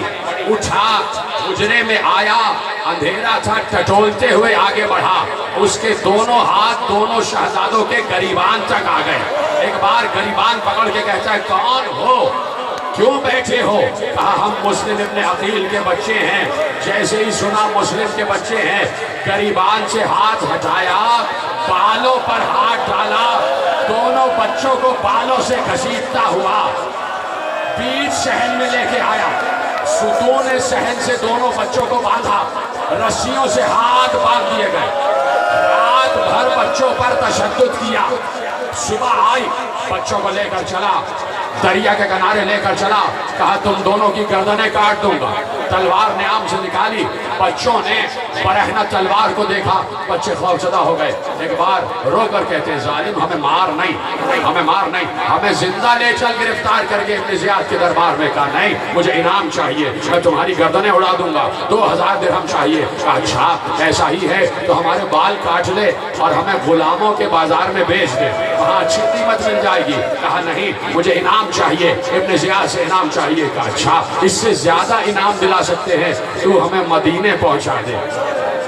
اٹھا، حجرے میں آیا، اندھیرا تھا، ٹٹولتے ہوئے آگے بڑھا. اس کے دونوں ہاتھ دونوں شہزادوں کے گریبان تک آ گئے. ایک بار گریبان پکڑ کے کہتا ہے کون ہو، کیوں بیٹھے ہو؟ کہا ہم مسلم ابن عقیل کے بچے ہیں. جیسے ہی سنا مسلم کے بچے ہیں، گریبان سے ہاتھ ہٹایا، بالوں پر ہاتھ ڈالا، دونوں بچوں کو بالوں سے گھسیٹتا ہوا بیچ صحن میں لے کے آیا. ستون صحن سے دونوں بچوں کو باندھا، رسیوں سے ہاتھ باندھ دیے گئے. رات بھر بچوں پر تشدد کیا. صبح آئی، بچوں کو لے کر چلا، دریا کے کنارے لے کر چلا. کہا تم دونوں کی گردنیں کاٹ دوں گا. تلوار نیام سے نکالی. بچوں نے برہنہ تلوار کو دیکھا، بچے خوفزدہ ہو گئے. ایک بار رو کر کہتے ہیں ظالم ہمیں مار نہیں، ہمیں مار نہیں، ہمیں زندہ لے چل گرفتار کر کے ابن زیاد کے دربار میں. کہا نہیں مجھے انعام چاہیے، میں تمہاری گردنیں اڑا دوں گا، 2000 درہم چاہیے. کہا اچھا ایسا ہی ہے تو ہمارے بال کاٹ لے اور ہمیں غلاموں کے بازار میں بیچ دے، وہاں اچھی قیمت مل جائے گی. کہا نہیں مجھے انعام چاہیے، ابن زیاد سے انعام چاہیے. کہا اچھا اس سے زیادہ انعام دلا سکتے ہیں تو ہمیں مدینے پہنچا دے،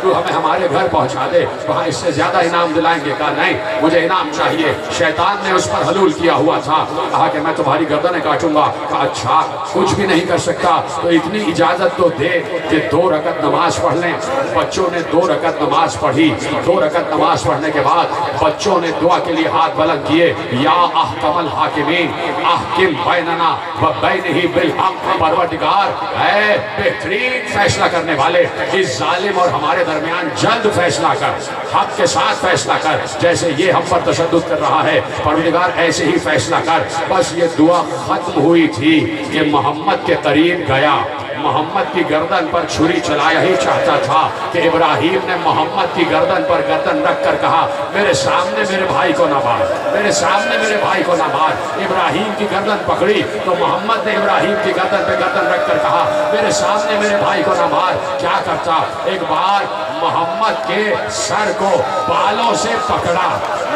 تو ہمیں ہمارے گھر پہنچا دے، وہاں اس سے زیادہ انعام دلائیں گے. کہا نہیں مجھے انعام چاہیے. شیطان نے اس پر حلول کیا ہوا تھا، کہا کہ میں تمہاری گردنیں کاٹوں گا. کہا اچھا کچھ بھی نہیں کر سکتا تو اتنی اجازت تو دے کہ 2 رکعت نماز پڑھ لیں. بچوں نے 2 رکعت نماز پڑھی. 2 رکعت نماز پڑھنے کے بعد بچوں نے دعا کے لیے ہاتھ بلند کیے. یا احکم الحاکمین احکم بیننا و بینہ بالحق. پروردگار اے بہترین فیصلہ کرنے والے، اس ظالم اور ہمارے درمیان جلد فیصلہ کر، حق کے ساتھ فیصلہ کر. جیسے یہ ہم پر تشدد کر رہا ہے پروردگار ایسے ہی فیصلہ کر. بس یہ دعا ختم ہوئی تھی کہ محمد کے قریب گیا. محمد کی گردن پر چھری چلایا ہی چاہتا تھا کہ ابراہیم نے محمد کی گردن پر گردن رکھ کر کہا میرے سامنے میرے بھائی کو نہ مار، میرے سامنے میرے بھائی کو نہ مار. ابراہیم کی گردن پکڑی تو محمد نے ابراہیم کی گردن پہ گردن رکھ کر کہا میرے سامنے میرے بھائی کو نہ مار. کیا کرتا؟ ایک بار محمد کے سر کو بالوں سے پکڑا،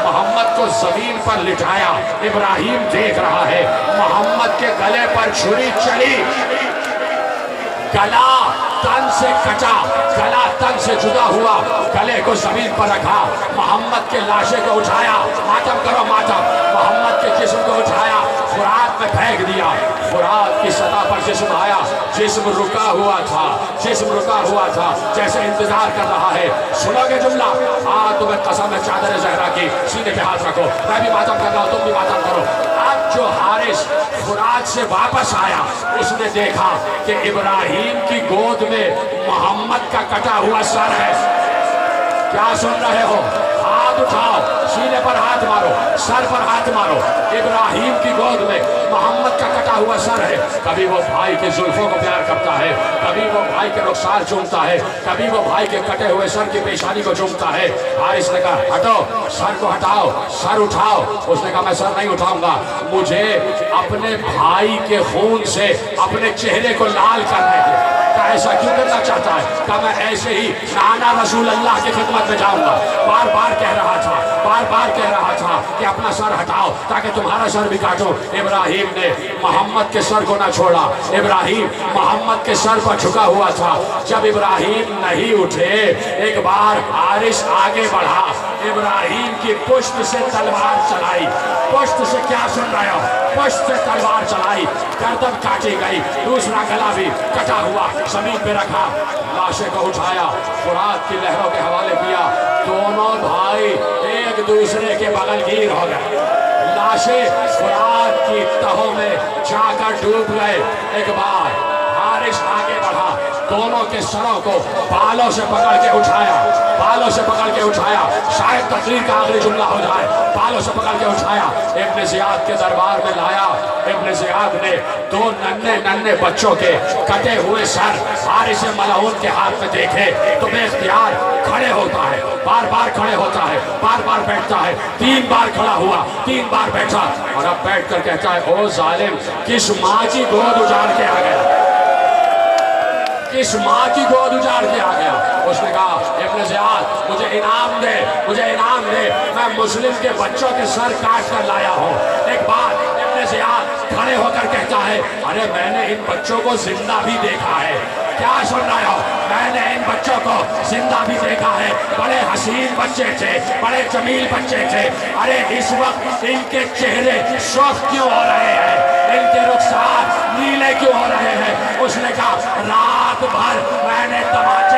محمد کو زمین پر لٹایا. ابراہیم دیکھ رہا ہے، محمد کے گلے پر چھری چلی، گلا تن سے کٹا، گلا تن سے جدا ہوا، گلے کو زمین پر رکھا. محمد کے لاشے کو اٹھایا، ماتم کرو ماتم. محمد کے جسم کو اٹھایا، فرات میں پھینک دیا. فرات کی سطح پر جسم آیا، جسم رکا ہوا تھا، جسم رکا ہوا تھا جیسے انتظار کر رہا ہے. سنو گے جملہ؟ تمہیں قسم ہے چادر زہرا کی، سینے پہ ہاتھ رکھو، میں بھی ماتم کر رہا ہوں، تم بھی ماتم کرو. اب جو حارث فرات سے واپس آیا اس نے دیکھا کہ ابراہیم کی گود میں محمد کا کٹا ہوا سر ہے. کیا سن رہے ہو؟ ہاتھ اٹھاؤ، سینے پر ہاتھ مارو، سر پر ہاتھ مارو. ابراہیم کی گود میں محمد کا کٹا ہوا سر ہے. کبھی وہ بھائی کے زلفوں کو پیار کرتا ہے، کبھی وہ بھائی کے رخسار چومتا ہے، کبھی وہ بھائی کے کٹے ہوئے سر کی پیشانی کو چومتا ہے. حارث نے کہا ہٹو، سر کو ہٹاؤ، سر اٹھاؤ. اس نے کہا میں سر نہیں اٹھاؤں گا، مجھے اپنے بھائی کے خون سے اپنے چہرے کو لال کرنے دے. کہا ایسا کیوں کرنا چاہتا ہے؟ کہا میں ایسے ہی نانا رسول اللہ کی خدمت میں جاؤں گا. بار بار کہہ رہا تھا کہ اپنا سر ہٹاؤ تاکہ تمہارا سر بھی کاٹو. ابراہیم نے محمد کے سر کو نہ چھوڑا. ابراہیم محمد کے سر پر جھکا ہوا تھا. جب ابراہیم نہیں اٹھے ایک بار حارث آگے بڑھا, ابراہیم کی پشت سے تلوار چلائی. پشت سے کیا سن رہے ہو؟ پشت سے تلوار چلائی, گردن کاٹی گئی, دوسرا گلا بھی کٹا ہوا زمین پہ رکھا. لاشیں کو اٹھایا, فرات کی لہروں کے حوالے کیا. دونوں بھائی ایک دوسرے کے بغل گیر ہو گئے. لاشیں فرات کی تہوں میں جا کر ڈوب گئے. ایک بار حارث آگے بڑھا, دونوں کے سروں کو بالوں سے پکڑ کے اٹھایا. شاید تقریر کا آخری جملہ ہو جائے. بالوں سے پکڑ کے اٹھایا, ابن زیاد کے دربار میں لایا. ابن زیاد نے دو ننھے بچوں کے کٹے ہوئے سر حارث ملعون کے ہاتھ میں دیکھے تو بے اختیار کھڑے ہوتا ہے, بار بار کھڑے ہوتا ہے, بار بار بیٹھتا ہے. 3 بار کھڑا ہوا, 3 بار بیٹھا, اور اب بیٹھ کر کہتا ہے او ظالم, کس ماں کی گود اجاڑ کے آ گیا؟ کس ماں کی گود اجاڑ کے آ گیا؟ اس نے کہا ابن زیاد مجھے انعام دے, میں مسلم کے بچوں کے سر کاٹ کر لایا ہوں. ایک بار ابن زیاد کھڑے ہو کر کہتا ہے ارے میں نے ان بچوں کو زندہ بھی دیکھا ہے. کیا سن رہے ہو؟ میں نے ان بچوں کو زندہ بھی دیکھا ہے. بڑے حسین بچے تھے, بڑے جمیل بچے تھے. ارے اس وقت ان کے چہرے سرخ کیوں ہو رہے ہیں؟ ان کے رخسار نیلے کیوں ہو رہے ہیں؟ اس نے کہا رات بھر میں نے تمہارے